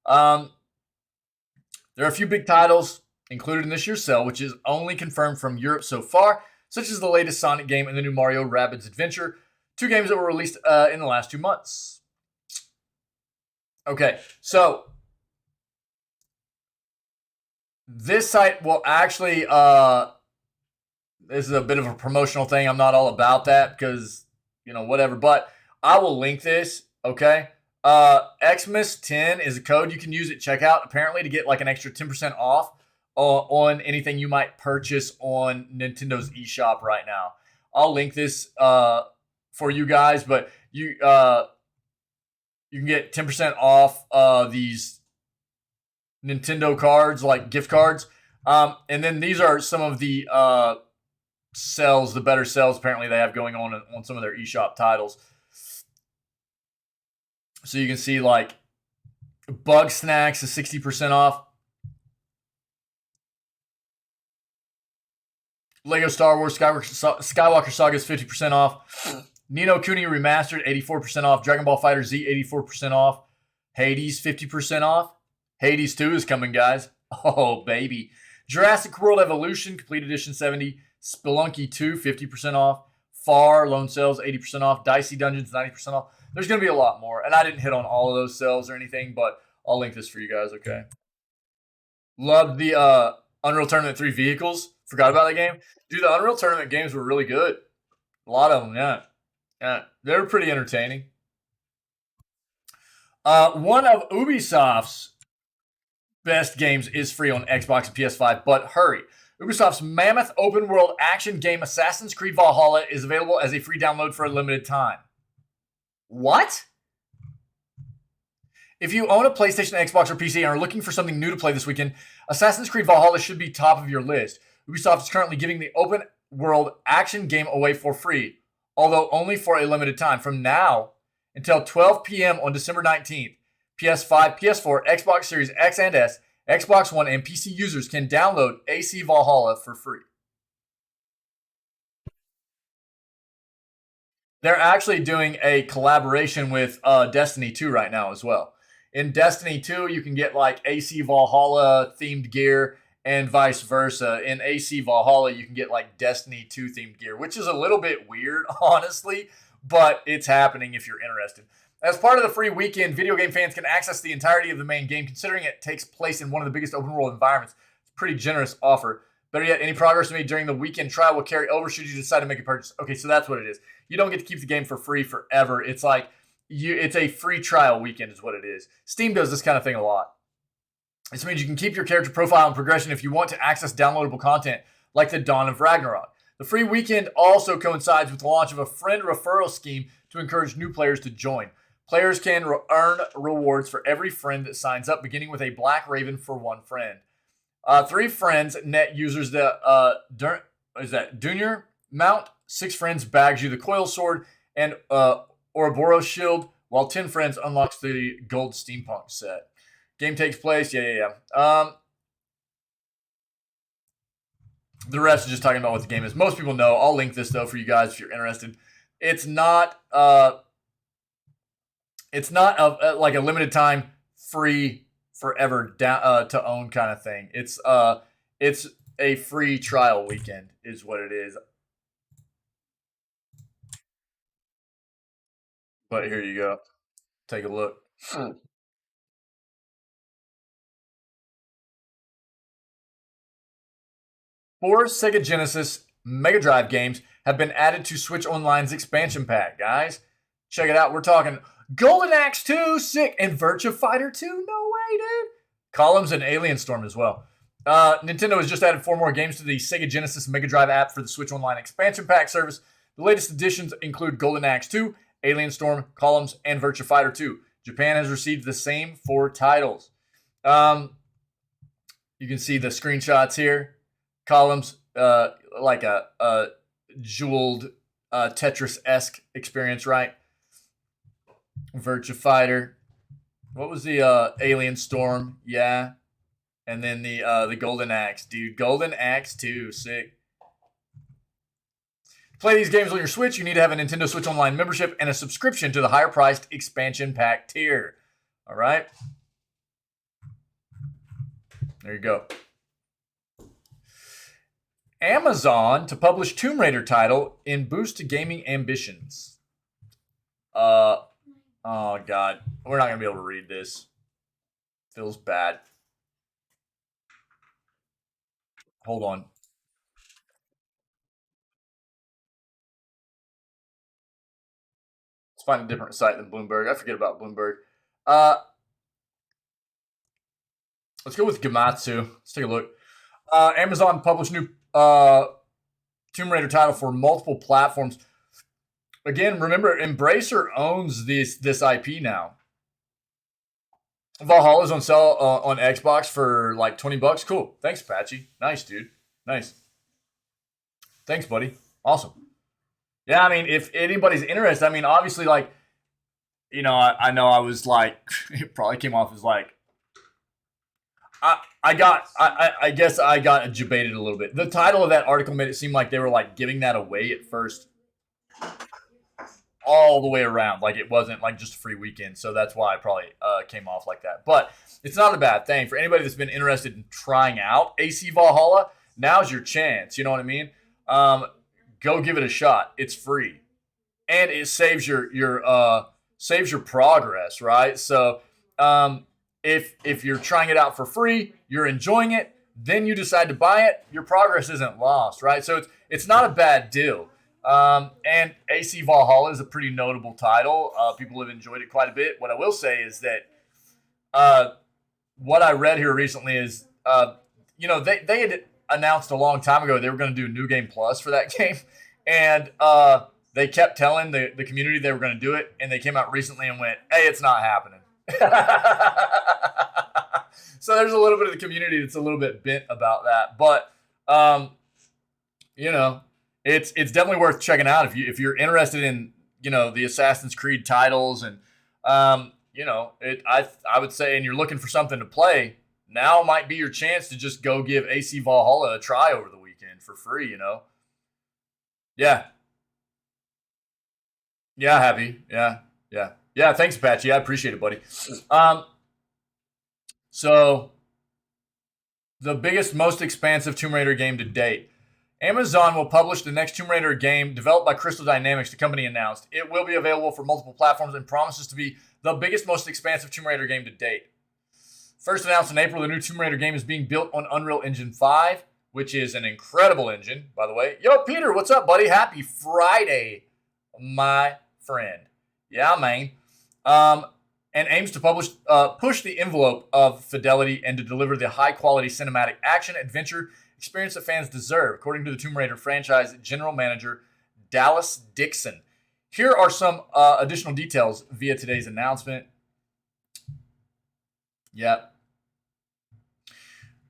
There are a few big titles included in this year's sale, which is only confirmed from Europe so far, such as the latest Sonic game and the new Mario Rabbids Adventure, two games that were released in the last 2 months. Okay, so This site will actually, this is a bit of a promotional thing. I'm not all about that because, whatever. But I will link this, okay? Xmas10 is a code you can use at checkout, apparently, to get like an extra 10% off on anything you might purchase on Nintendo's eShop right now. I'll link this for you guys, but you can get 10% off these Nintendo cards, like gift cards. And then these are some of the sales, the better sales apparently they have going on some of their eShop titles. So you can see like Bug Snacks is 60% off. Lego Star Wars Skywalker Saga is 50% off. Ni no Kuni Remastered 84% off. Dragon Ball Fighter Z 84% off. Hades 50% off. Hades 2 is coming, guys. Oh, baby. Jurassic World Evolution Complete Edition 70. Spelunky 2 50% off. Far Lone Sales 80% off. Dicey Dungeons 90% off. There's going to be a lot more. And I didn't hit on all of those sales or anything, but I'll link this for you guys, okay? Loved the Unreal Tournament 3 vehicles. Forgot about that game. Dude, the Unreal Tournament games were really good. A lot of them, yeah. Yeah, they were pretty entertaining. One of Ubisoft's best games is free on Xbox and PS5, but hurry. Ubisoft's mammoth open world action game Assassin's Creed Valhalla is available as a free download for a limited time. What? If you own a PlayStation, Xbox, or PC and are looking for something new to play this weekend, Assassin's Creed Valhalla should be top of your list. Ubisoft is currently giving the open world action game away for free, although only for a limited time. From now until 12 p.m. on December 19th, PS5, PS4, Xbox Series X and S, Xbox One, and PC users can download AC Valhalla for free. They're actually doing a collaboration with Destiny 2 right now as well. In Destiny 2, you can get like AC Valhalla themed gear and vice versa. In AC Valhalla, you can get like Destiny 2 themed gear, which is a little bit weird, honestly, but it's happening if you're interested. As part of the free weekend, video game fans can access the entirety of the main game, considering it takes place in one of the biggest open world environments. It's a pretty generous offer. Better yet, any progress made during the weekend trial will carry over should you decide to make a purchase. Okay, so that's what it is. You don't get to keep the game for free forever. It's like it's a free trial weekend is what it is. Steam does this kind of thing a lot. This means you can keep your character profile and progression if you want to access downloadable content like the Dawn of Ragnarok. The free weekend also coincides with the launch of a friend referral scheme to encourage new players to join. Players can earn rewards for every friend that signs up, beginning with a Black Raven for one friend. 3 friends net users the Dunir mount. 6 friends bags you the coil sword and Ouroboros shield, while 10 friends unlocks the gold steampunk set. Game takes place, yeah. The rest is just talking about what the game is. Most people know. I'll link this though for you guys if you're interested. It's not like a limited time free forever to own kind of thing. It's a free trial weekend is what it is. But here you go. Take a look. 4 Sega Genesis Mega Drive games have been added to Switch Online's expansion pack, guys. Check it out. We're talking Golden Axe 2, sick, and Virtua Fighter 2. No way, dude. Columns and Alien Storm as well. Nintendo has just added 4 more games to the Sega Genesis Mega Drive app for the Switch Online expansion pack service. The latest additions include Golden Axe 2, Alien Storm, Columns, and Virtua Fighter 2. Japan has received the same 4 titles. You can see the screenshots here. Columns, like a jeweled Tetris-esque experience, right? Virtua Fighter. What was the Alien Storm? Yeah. And then the Golden Axe, dude. Golden Axe 2, sick. To play these games on your Switch, you need to have a Nintendo Switch Online membership and a subscription to the higher-priced expansion pack tier. All right? There you go. Amazon to publish Tomb Raider title in boost to gaming ambitions. Oh God, we're not gonna be able to read this. Feels bad. Hold on. Let's find a different site than Bloomberg. I forget about Bloomberg. Uh, let's go with Gamatsu. Let's take a look. Amazon published new Tomb Raider title for multiple platforms. Again, remember, Embracer owns this IP now. Valhalla's on sale on Xbox for like $20. Cool. Thanks, Patchy. Nice, dude. Nice. Thanks, buddy. Awesome. Yeah, I mean, if anybody's interested, I mean, obviously, like, I know I was like, it probably came off as like, I guess I got debated a little bit. The title of that article made it seem like they were like giving that away at first, all the way around. Like it wasn't like just a free weekend. So that's why I probably came off like that. But it's not a bad thing for anybody that's been interested in trying out AC Valhalla. Now's your chance. You know what I mean? Go give it a shot. It's free, and it saves your progress, right? So if you're trying it out for free, you're enjoying it, then you decide to buy it, your progress isn't lost, right? So it's not a bad deal. And AC Valhalla is a pretty notable title. People have enjoyed it quite a bit. What I will say is that what I read here recently is, they had announced a long time ago they were going to do New Game Plus for that game, and they kept telling the community they were going to do it, and they came out recently and went, "Hey, it's not happening." So there's a little bit of the community that's a little bit bent about that, but it's definitely worth checking out if you're interested in the Assassin's Creed titles, and I would say, and you're looking for something to play. Now might be your chance to just go give AC Valhalla a try over the weekend for free. Yeah, yeah, happy, yeah. Thanks, Patchy. I appreciate it, buddy. So the biggest, most expansive Tomb Raider game to date. Amazon will publish the next Tomb Raider game developed by Crystal Dynamics, the company announced. It will be available for multiple platforms and promises to be the biggest, most expansive Tomb Raider game to date. First announced in April, the new Tomb Raider game is being built on Unreal Engine 5, which is an incredible engine, by the way. Yo, Peter, what's up, buddy? Happy Friday, my friend. Yeah, man. And aims to push the envelope of fidelity and to deliver the high-quality cinematic action adventure experience that fans deserve, according to the Tomb Raider franchise general manager Dallas Dixon. Here are some additional details via today's announcement. Yep.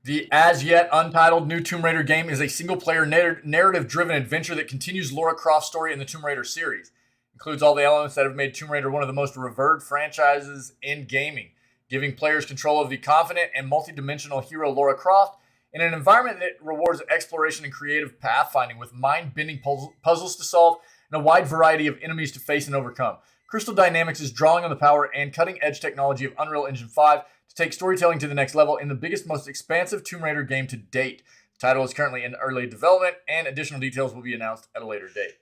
The as-yet untitled new Tomb Raider game is a single-player narrative-driven adventure that continues Lara Croft's story in the Tomb Raider series. Includes all the elements that have made Tomb Raider one of the most revered franchises in gaming, giving players control of the confident and multi-dimensional hero Lara Croft in an environment that rewards exploration and creative pathfinding with mind-bending puzzles to solve and a wide variety of enemies to face and overcome. Crystal Dynamics is drawing on the power and cutting-edge technology of Unreal Engine 5 to take storytelling to the next level in the biggest, most expansive Tomb Raider game to date. The title is currently in early development, and additional details will be announced at a later date.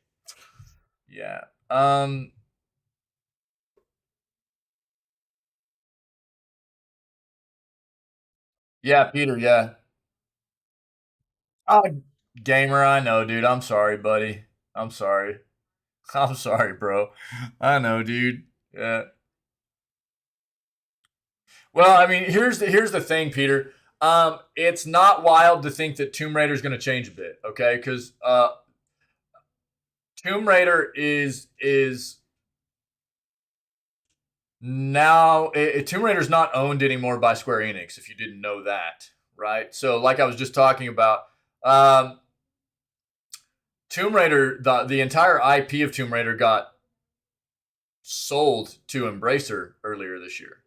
Yeah. Yeah, Peter, yeah. Oh, gamer, I know, dude. I'm sorry, buddy. I'm sorry. I'm sorry, bro. I know, dude. Yeah. Well, I mean, here's the thing, Peter. It's not wild to think that Tomb Raider is going to change a bit, okay? Because Tomb Raider is now Tomb Raider's not owned anymore by Square Enix. If you didn't know that, right? So, like I was just talking about, Tomb Raider, the entire IP of Tomb Raider got sold to Embracer earlier this year,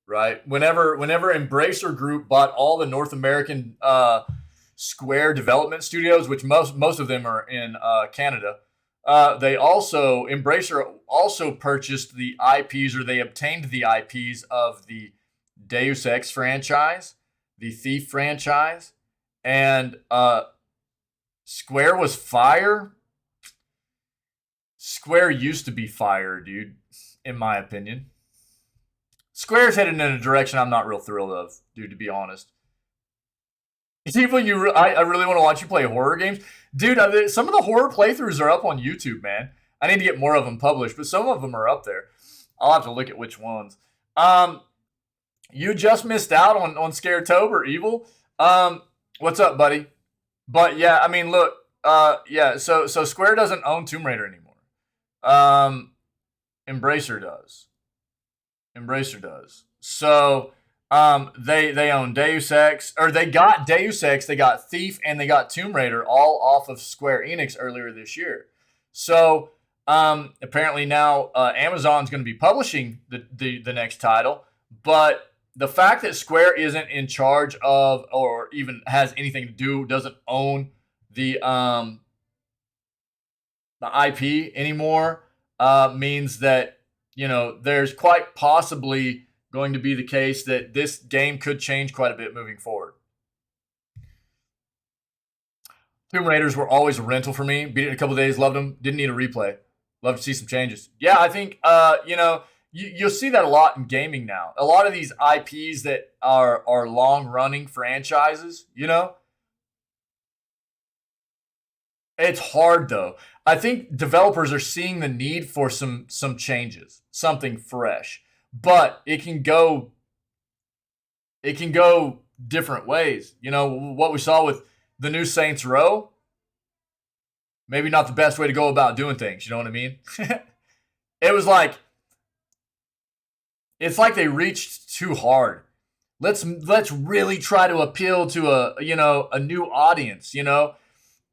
right? Whenever Embracer Group bought all the North American Square development studios, which most of them are in Canada, they also Embracer also purchased the IPs, or they obtained the IPs of the Deus Ex franchise, the Thief franchise, and Square was fire. Square used to be fire, dude, in my opinion. Square's headed in a direction I'm not real thrilled of, dude, to be honest. Evil, I really want to watch you play horror games, dude. Some of the horror playthroughs are up on YouTube, man. I need to get more of them published, but some of them are up there. I'll have to look at which ones. Um, you just missed out on Scaretober, Evil. What's up, buddy? But yeah, I mean, look, yeah. So Square doesn't own Tomb Raider anymore. Um, Embracer does. Embracer does. So they own Deus Ex, or they got Deus Ex, they got Thief, and they got Tomb Raider all off of Square Enix earlier this year. So apparently now Amazon's going to be publishing the next title, but the fact that Square isn't in charge of or even has anything to do, doesn't own the IP anymore, means that there's quite possibly going to be the case that this game could change quite a bit moving forward. Tomb Raiders were always a rental for me. Beat it in a couple of days, loved them. Didn't need a replay. Love to see some changes. Yeah, I think you'll see that a lot in gaming now. A lot of these IPs that are long running franchises, it's hard though. I think developers are seeing the need for some changes, something fresh. But it can go different ways. What we saw with the new Saints Row, maybe not the best way to go about doing things, you know what I mean? It was like it's like they reached too hard. Let's really try to appeal to a new audience,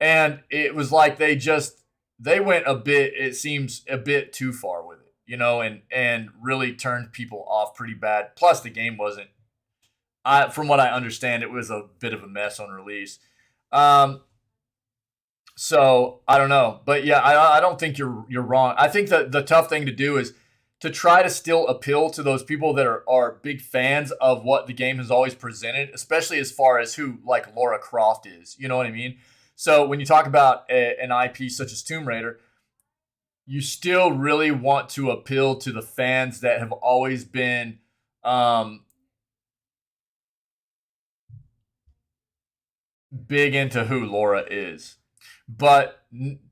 and it was like they went a bit, it seems a bit too far with it, and really turned people off pretty bad. Plus the game wasn't, from what I understand, it was a bit of a mess on release. um so I don't know, but yeah, I don't think you're wrong. I think that the tough thing to do is to try to still appeal to those people that are big fans of what the game has always presented, especially as far as who like Laura Croft is. You know what I mean? So when you talk about an IP such as Tomb Raider, you still really want to appeal to the fans that have always been um, big into who Laura is, but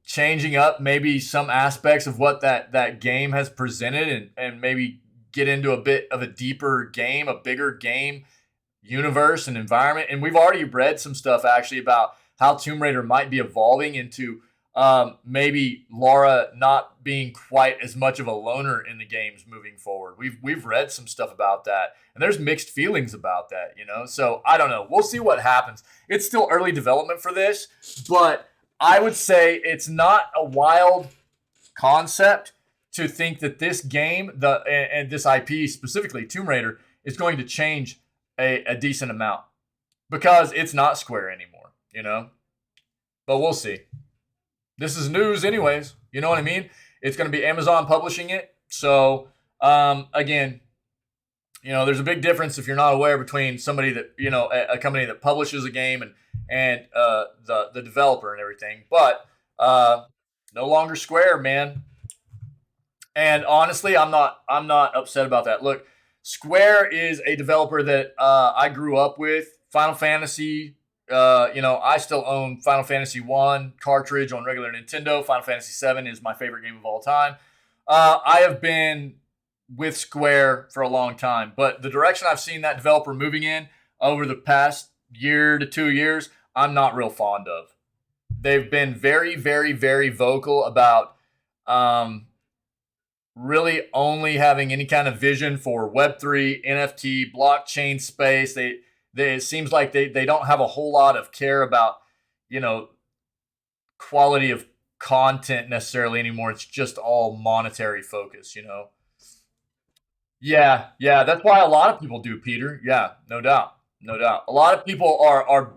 changing up maybe some aspects of what that game has presented, and maybe get into a bit of a deeper game, a bigger game universe and environment. And we've already read some stuff actually about how Tomb Raider might be evolving into maybe Laura not being quite as much of a loner in the games moving forward. We've read some stuff about that, and there's mixed feelings about that. So I don't know. We'll see what happens. It's still early development for this, but I would say it's not a wild concept to think that this game, and this IP specifically, Tomb Raider, is going to change a decent amount, because it's not Square anymore. But we'll see. This is news, anyways. You know what I mean? It's going to be Amazon publishing it. So, again, there's a big difference, if you're not aware, between somebody that, a company that publishes a game and the developer and everything. But no longer Square, man. And honestly, I'm not upset about that. Look, Square is a developer that I grew up with. Final Fantasy. I still own Final Fantasy 1 cartridge on regular Nintendo. Final Fantasy 7 is my favorite game of all time. I have been with Square for a long time, but the direction I've seen that developer moving in over the past year to 2 years, I'm not real fond of. They've been very, very, very vocal about really only having any kind of vision for Web3, NFT, blockchain space. It seems like they don't have a whole lot of care about, quality of content necessarily anymore. It's just all monetary focus. Yeah, that's why a lot of people do, Peter. Yeah, no doubt. No doubt. A lot of people are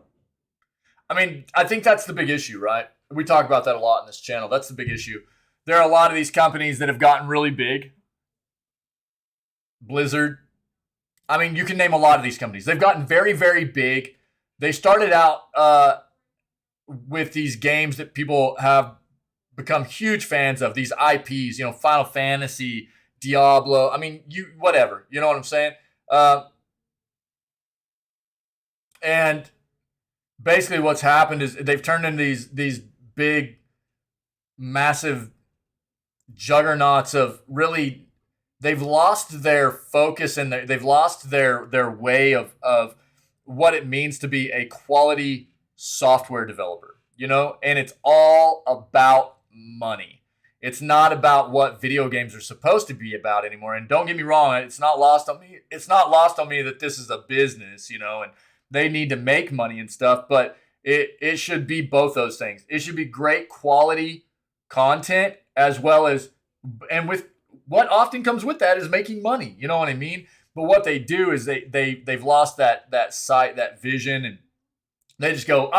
I mean, I think that's the big issue, right? We talk about that a lot in this channel. That's the big issue. There are a lot of these companies that have gotten really big. Blizzard. I mean, you can name a lot of these companies. They've gotten very, very big. They started out with these games that people have become huge fans of, these IPs, Final Fantasy, Diablo. I mean, whatever. You know what I'm saying? And basically what's happened is they've turned into these big, massive juggernauts of really. They've lost their focus and they've lost their way of what it means to be a quality software developer, and it's all about money. It's not about what video games are supposed to be about anymore. And don't get me wrong, it's not lost on me. It's not lost on me that this is a business, and they need to make money and stuff, but it should be both those things. It should be great quality content as well as, and with what often comes with that is making money. You know what I mean? But what they do is they've lost that sight, that vision, and they just go,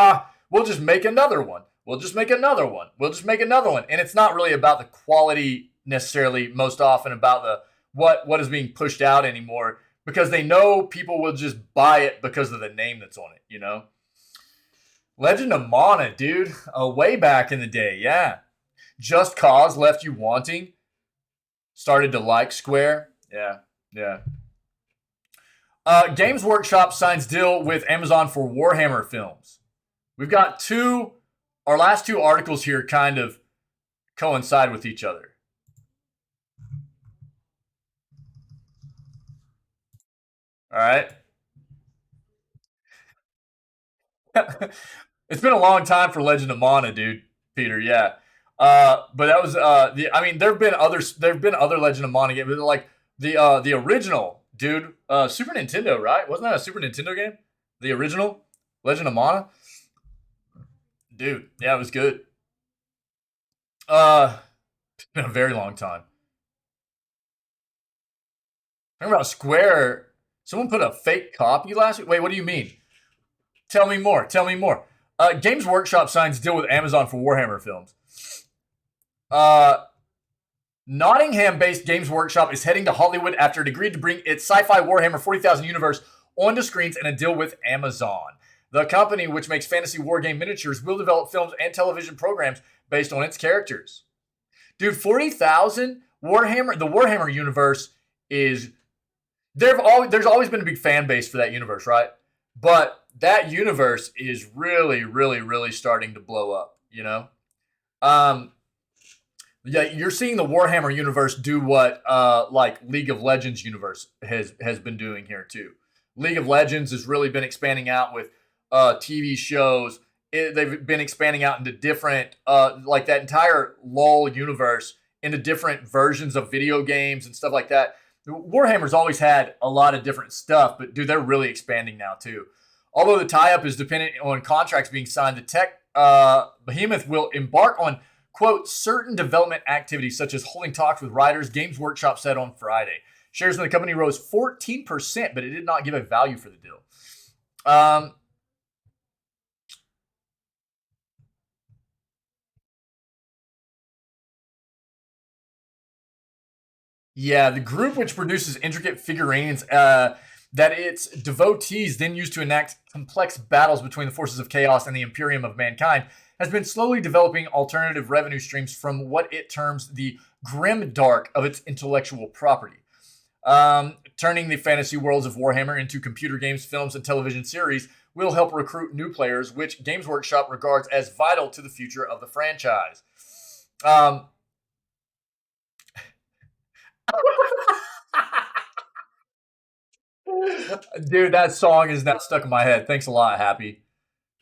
we'll just make another one. We'll just make another one. We'll just make another one. And it's not really about the quality necessarily, most often about the what is being pushed out anymore, because they know people will just buy it because of the name that's on it. Legend of Mana, dude. Way back in the day, yeah. Just Cause left you wanting. Started to like Square. Yeah, yeah. Games Workshop signs deal with Amazon for Warhammer films. We've got our last two articles here kind of coincide with each other. All right. It's been a long time for Legend of Mana, dude. Peter, yeah. But that was there have been other Legend of Mana games, but like the original, dude. Super Nintendo, right? Wasn't that a Super Nintendo game? The original Legend of Mana, dude. Yeah, it was good. It's been a very long time. Remember about Square? Someone put a fake copy last week. Wait, what do you mean? Tell me more. Tell me more. Games Workshop signs deal with Amazon for Warhammer films. Uh, Nottingham-based Games Workshop is heading to Hollywood after it agreed to bring its sci-fi Warhammer 40,000 universe onto screens in a deal with Amazon. The company, which makes fantasy wargame miniatures, will develop films and television programs based on its characters. Dude, 40,000 Warhammer. The Warhammer universe is there's always been a big fan base for that universe, right? But that universe is really, really, really starting to blow up. Um, yeah, you're seeing the Warhammer universe do what like League of Legends universe has been doing here too. League of Legends has really been expanding out with TV shows. They've been expanding out into different like that entire LoL universe into different versions of video games and stuff like that. Warhammer's always had a lot of different stuff, but dude, they're really expanding now too. Although the tie-up is dependent on contracts being signed, the tech behemoth will embark on, quote, certain development activities such as holding talks with writers, Games Workshop said on Friday. Shares in the company rose 14%, but it did not give a value for the deal. Yeah, the group, which produces intricate figurines that its devotees then use to enact complex battles between the forces of chaos and the Imperium of mankind, has been slowly developing alternative revenue streams from what it terms the grim dark of its intellectual property. Turning the fantasy worlds of Warhammer into computer games, films, and television series will help recruit new players, which Games Workshop regards as vital to the future of the franchise. Dude, that song is now stuck in my head. Thanks a lot, Happy.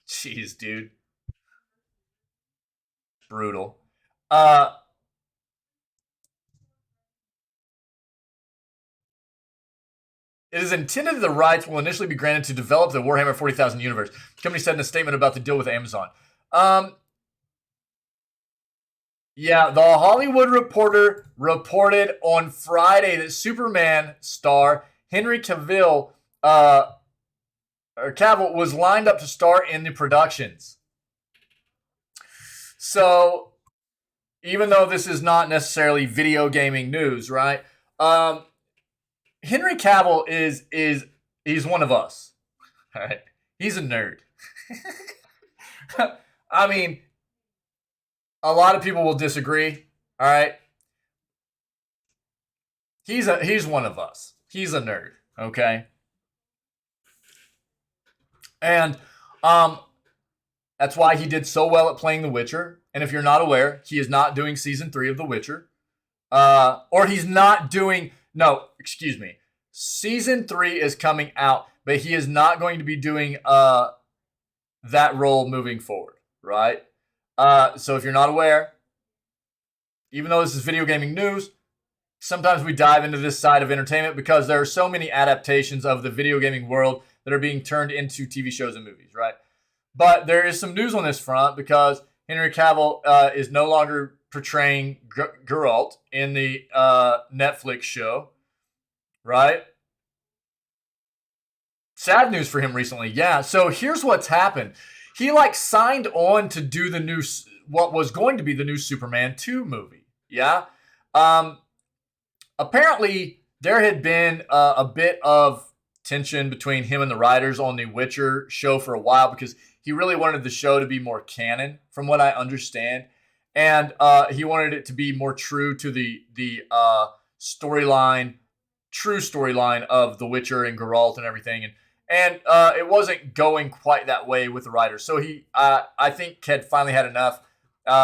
Jeez, dude. Brutal. Uh, it is intended that the rights will initially be granted to develop the Warhammer 40,000 universe. The company said in a statement about the deal with Amazon. Um, yeah, the Hollywood Reporter reported on Friday that Superman star Henry Cavill was lined up to star in the productions. So, even though this is not necessarily video gaming news, right? Henry Cavill is he's one of us. All right, he's a nerd. I mean, a lot of people will disagree. All right, he's one of us. He's a nerd. Okay, and um, That's why he did so well at playing The Witcher. And if you're not aware, he is not doing season 3 of The Witcher. Or he's not doing. No, excuse me. Season 3 is coming out, but he is not going to be doing that role moving forward, right? So if you're not aware, even though this is video gaming news, sometimes we dive into this side of entertainment because there are so many adaptations of the video gaming world that are being turned into TV shows and movies, right? But there is some news on this front because Henry Cavill is no longer portraying Geralt in the Netflix show, right? Sad news for him recently. Yeah. So here's what's happened. He signed on to do the new what was going to be the new Superman 2 movie. Yeah. Apparently there had been a bit of tension between him and the writers on the Witcher show for a while because he really wanted the show to be more canon, from what I understand, and he wanted it to be more true to the storyline, true storyline of The Witcher and Geralt and everything, and it wasn't going quite that way with the writers. So he, I think, had finally had enough.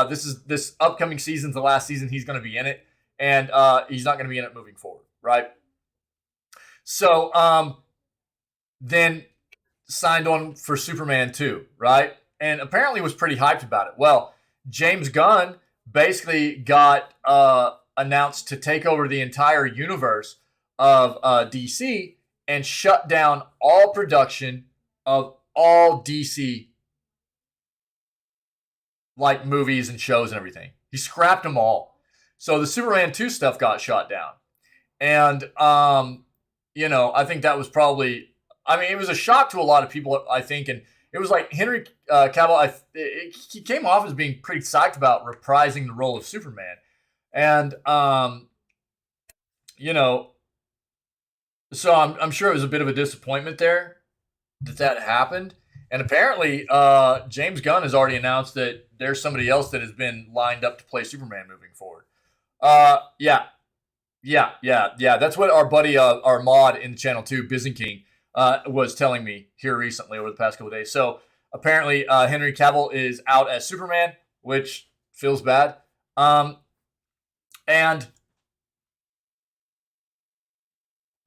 This upcoming season's the last season he's going to be in it, and he's not going to be in it moving forward, right? So then signed on for Superman 2, right? And apparently was pretty hyped about it. Well, James Gunn basically got announced to take over the entire universe of DC and shut down all production of all DC movies and shows and everything. He scrapped them all. So the Superman 2 stuff got shot down. And I think that was probably, it was a shock to a lot of people, I think, and it was like Henry Cavill, he came off as being pretty psyched about reprising the role of Superman. And, so I'm sure it was a bit of a disappointment there that happened. And apparently, James Gunn has already announced that there's somebody else that has been lined up to play Superman moving forward. Yeah. That's what our buddy, our mod in the channel too, Byzantine, was telling me here recently over the past couple of days. So apparently, Henry Cavill is out as Superman, which feels bad. And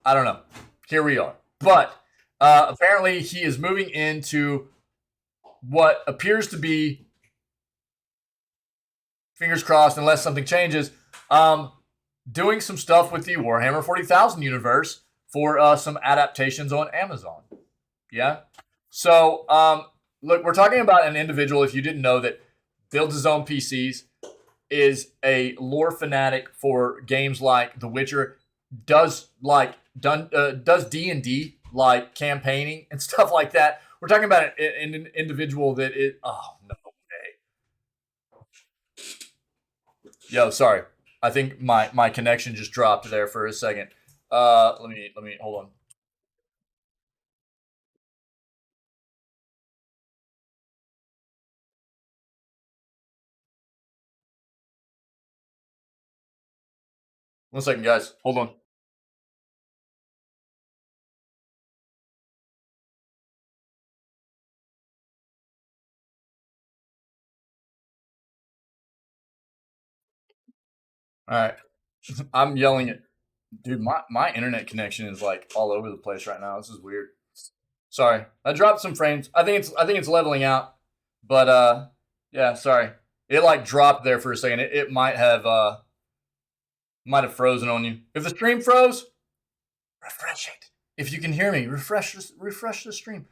I don't know. Here we are. But apparently, he is moving into what appears to be, fingers crossed, unless something changes, doing some stuff with the Warhammer 40,000 universe for some adaptations on Amazon. Yeah. So, look, we're talking about an individual, if you didn't know, that builds his own PCs, is a lore fanatic for games like The Witcher, does D&D, campaigning and stuff like that. We're talking about an individual that is, oh, no way. Yo, sorry. I think my connection just dropped there for a second. Let me hold on. One second, guys. Hold on. All right. I'm yelling at dude, my internet connection is all over the place right now. This is weird. Sorry. I dropped some frames. I think it's leveling out. But yeah, sorry. It dropped there for a second. It might have frozen on you. If the stream froze, refresh it. If you can hear me, refresh the stream.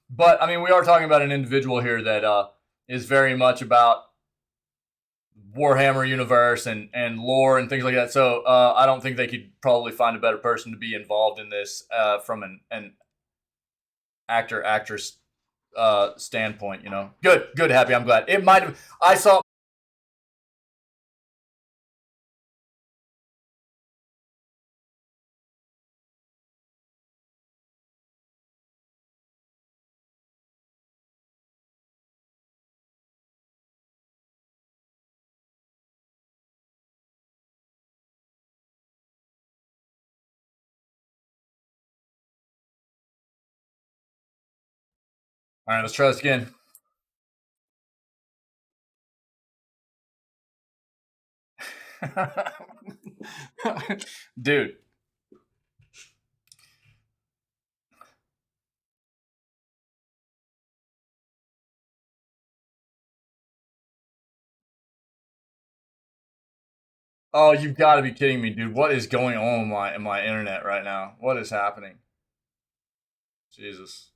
But we are talking about an individual here that is very much about Warhammer universe and lore and things like that. So I don't think they could probably find a better person to be involved in this from an actress standpoint. Good, happy. I'm glad. It might have. I saw. All right, let's try this again. Dude. Oh, you've got to be kidding me, dude. What is going on in my internet right now? What is happening? Jesus.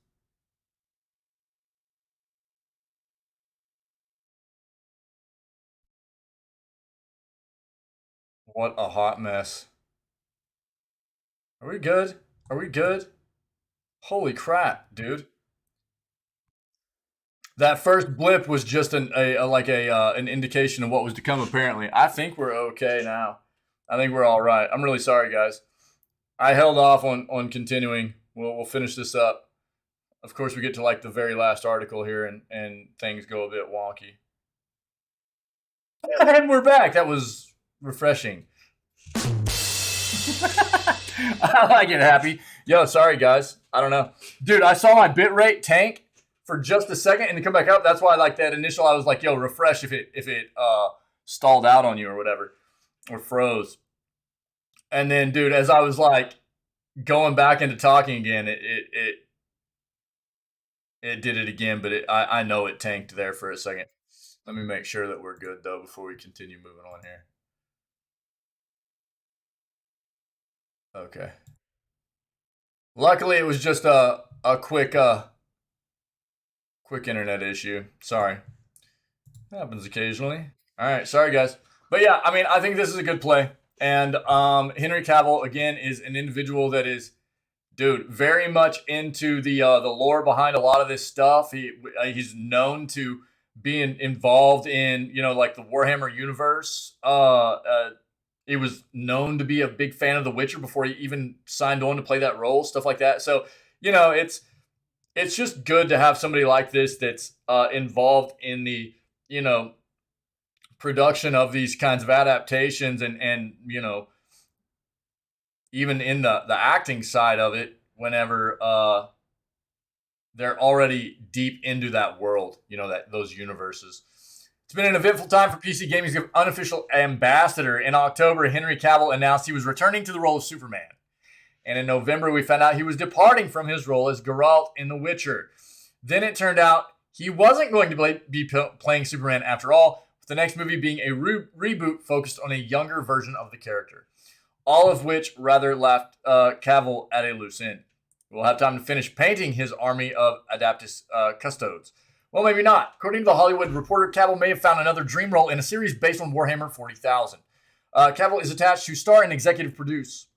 What a hot mess. Are we good? Are we good? Holy crap, dude. That first blip was just an indication of what was to come. Apparently, I think we're okay now. I think we're all right. I'm really sorry, guys. I held off on continuing. We'll finish this up. Of course, we get to like the very last article here, and things go a bit wonky. And we're back. That was refreshing. I like it, Happy. Yo, sorry guys. I don't know, dude. I saw my bitrate tank for just a second and then come back up. That's why, like that initial, I was like, "Yo, refresh if it stalled out on you or whatever, or froze." And then, dude, as I was like going back into talking again, it did it again. But I know it tanked there for a second. Let me make sure that we're good though before we continue moving on here. Okay. Luckily, it was just a quick internet issue. Sorry, happens occasionally. All right, sorry guys, but yeah, I mean, I think this is a good play, and Henry Cavill again is an individual that is, dude, very much into the lore behind a lot of this stuff. He's known to being involved in like the Warhammer universe. He was known to be a big fan of The Witcher before he even signed on to play that role, stuff like that. So it's just good to have somebody like this that's involved in the you know production of these kinds of adaptations, and even in the acting side of it whenever they're already deep into that world, that those universes. It's been an eventful time for PC Gaming's unofficial ambassador. In October, Henry Cavill announced he was returning to the role of Superman. And in November, we found out he was departing from his role as Geralt in The Witcher. Then it turned out he wasn't going to be playing Superman after all, with the next movie being a reboot focused on a younger version of the character. All of which rather left Cavill at a loose end. We'll have time to finish painting his army of Adaptus custodes. Well, maybe not. According to The Hollywood Reporter, Cavill may have found another dream role in a series based on Warhammer 40,000. Cavill is attached to star and executive produce,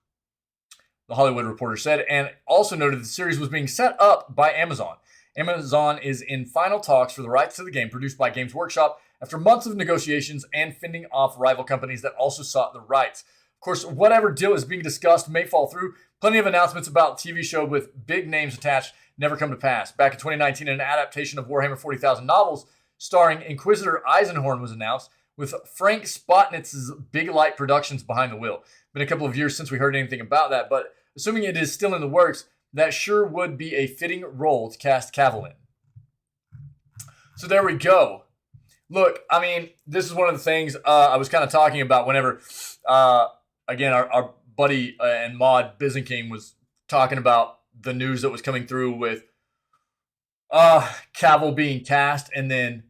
The Hollywood Reporter said, and also noted the series was being set up by Amazon. Amazon is in final talks for the rights to the game produced by Games Workshop after months of negotiations and fending off rival companies that also sought the rights. Of course, whatever deal is being discussed may fall through. Plenty of announcements about TV show with big names attached never come to pass. Back in 2019, an adaptation of Warhammer 40,000 novels starring Inquisitor Eisenhorn was announced, with Frank Spotnitz's Big Light Productions behind the wheel. Been a couple of years since we heard anything about that, but assuming it is still in the works, that sure would be a fitting role to cast Cavill in. So there we go. Look, I mean, this is one of the things I was kind of talking about whenever, again, our buddy and mod Byzantine was talking about the news that was coming through with Cavill being cast and then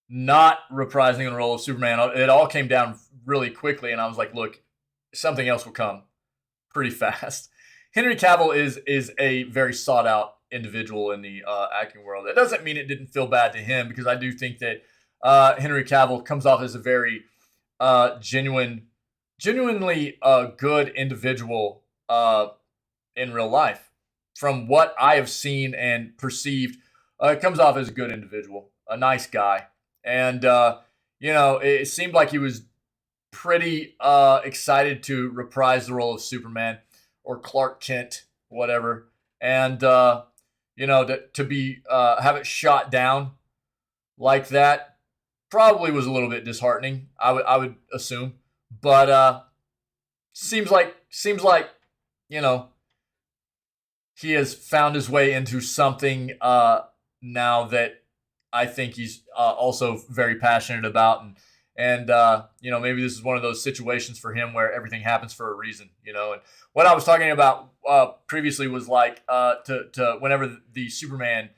not reprising the role of Superman. It all came down really quickly, and I was like, look, something else will come pretty fast. Henry Cavill is a very sought out individual in the acting world. It doesn't mean it didn't feel bad to him, because I do think that Henry Cavill comes off as a very genuinely good individual in real life. From what I have seen and perceived, comes off as a good individual, a nice guy. And, it seemed like he was pretty excited to reprise the role of Superman or Clark Kent, whatever. And, to be have it shot down like that probably was a little bit disheartening, I would assume. But seems like he has found his way into something now that I think he's also very passionate about, And maybe this is one of those situations for him where everything happens for a reason. And what I was talking about previously was like to whenever the Superman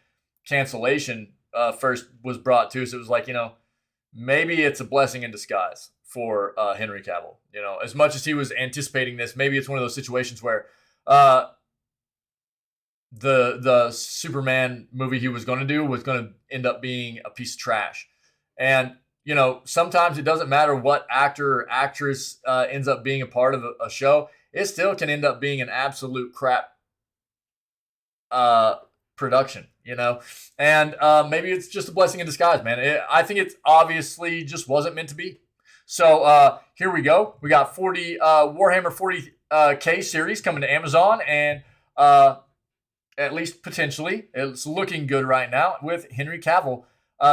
cancellation first was brought to us, it was like, maybe it's a blessing in disguise for Henry Cavill. As much as he was anticipating this, maybe it's one of those situations where the Superman movie he was going to do was going to end up being a piece of trash. And sometimes it doesn't matter what actor or actress ends up being a part of a show. It still can end up being an absolute crap production, and maybe it's just a blessing in disguise, man. I think it obviously just wasn't meant to be. So here we go. We got Warhammer 40K series coming to Amazon, and at least potentially, it's looking good right now with Henry Cavill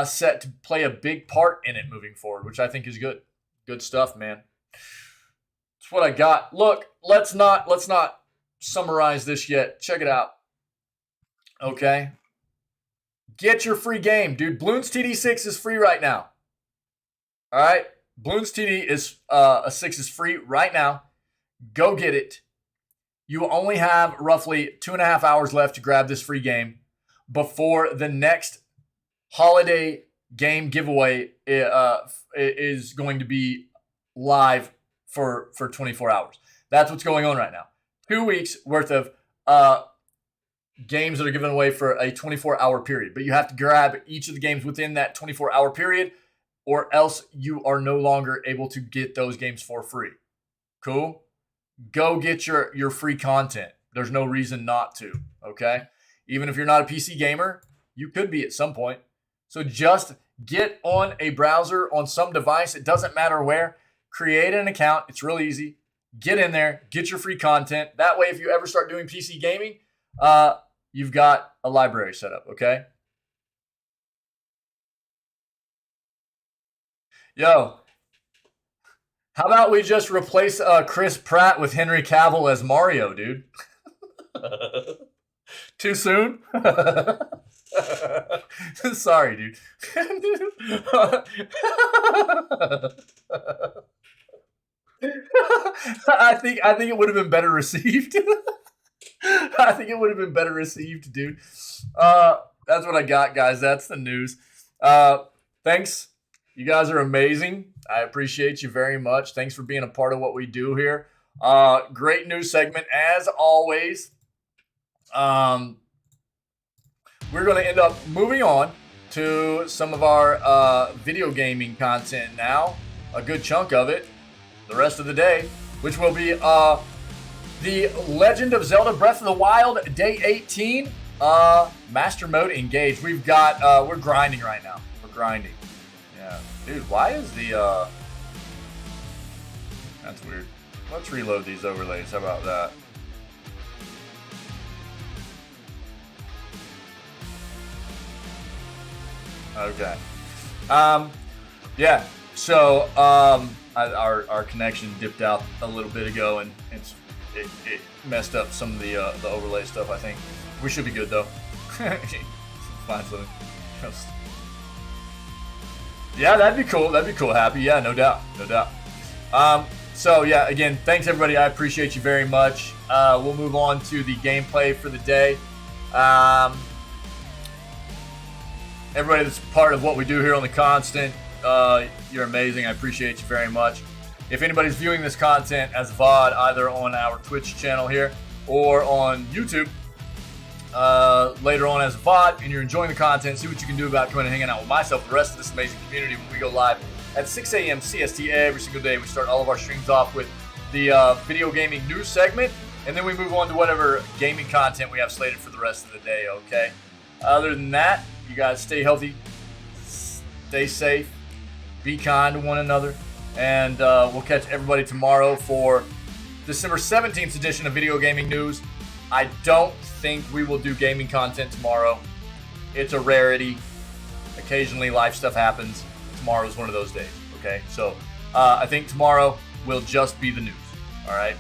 set to play a big part in it moving forward, which I think is good. Good stuff, man. That's what I got. Look, let's not summarize this yet. Check it out. Okay. Get your free game, dude. Bloons TD6 is free right now. All right. Bloons TD is a 6 is free right now. Go get it. You only have roughly 2.5 hours left to grab this free game before the next holiday game giveaway is going to be live for 24 hours. That's what's going on right now. 2 weeks worth of games that are given away for a 24-hour period. But you have to grab each of the games within that 24-hour period, or else you are no longer able to get those games for free. Cool? Go get your free content. There's no reason not to, okay? Even if you're not a PC gamer, you could be at some point. So just get on a browser on some device. It doesn't matter where. Create an account. It's really easy. Get in there. Get your free content. That way, if you ever start doing PC gaming, you've got a library set up, okay? Yo, how about we just replace Chris Pratt with Henry Cavill as Mario, dude? Too soon? Sorry, dude. I think it would have been better received. I think it would have been better received, dude. That's what I got, guys. That's the news. Thanks. You guys are amazing. I appreciate you very much. Thanks for being a part of what we do here. Great news segment, as always. We're going to end up moving on to some of our video gaming content now. A good chunk of it. The rest of the day, which will be the Legend of Zelda Breath of the Wild Day 18 Master Mode engaged. We've got, we're grinding right now. We're grinding. Yeah. Dude, why is the, that's weird. Let's reload these overlays. How about that? Okay. Yeah. So, our connection dipped out a little bit ago, and it messed up some of the overlay stuff. I think we should be good though. Find something. Yeah, that'd be cool. That'd be cool. Happy. Yeah, no doubt. No doubt. So yeah, again, thanks everybody. I appreciate you very much. We'll move on to the gameplay for the day. Everybody that's part of what we do here on The Constant, you're amazing. I appreciate you very much. If anybody's viewing this content as VOD, either on our Twitch channel here or on YouTube, later on as VOD, and you're enjoying the content, see what you can do about coming and hanging out with myself, the rest of this amazing community, when we go live at 6 a.m. CST every single day. We start all of our streams off with the video gaming news segment, and then we move on to whatever gaming content we have slated for the rest of the day, okay? Other than that, you guys stay healthy, stay safe, be kind to one another, and we'll catch everybody tomorrow for December 17th edition of Video Gaming News. I don't think we will do gaming content tomorrow. It's a rarity. Occasionally life stuff happens. Tomorrow is one of those days, okay? So I think tomorrow will just be the news, all right?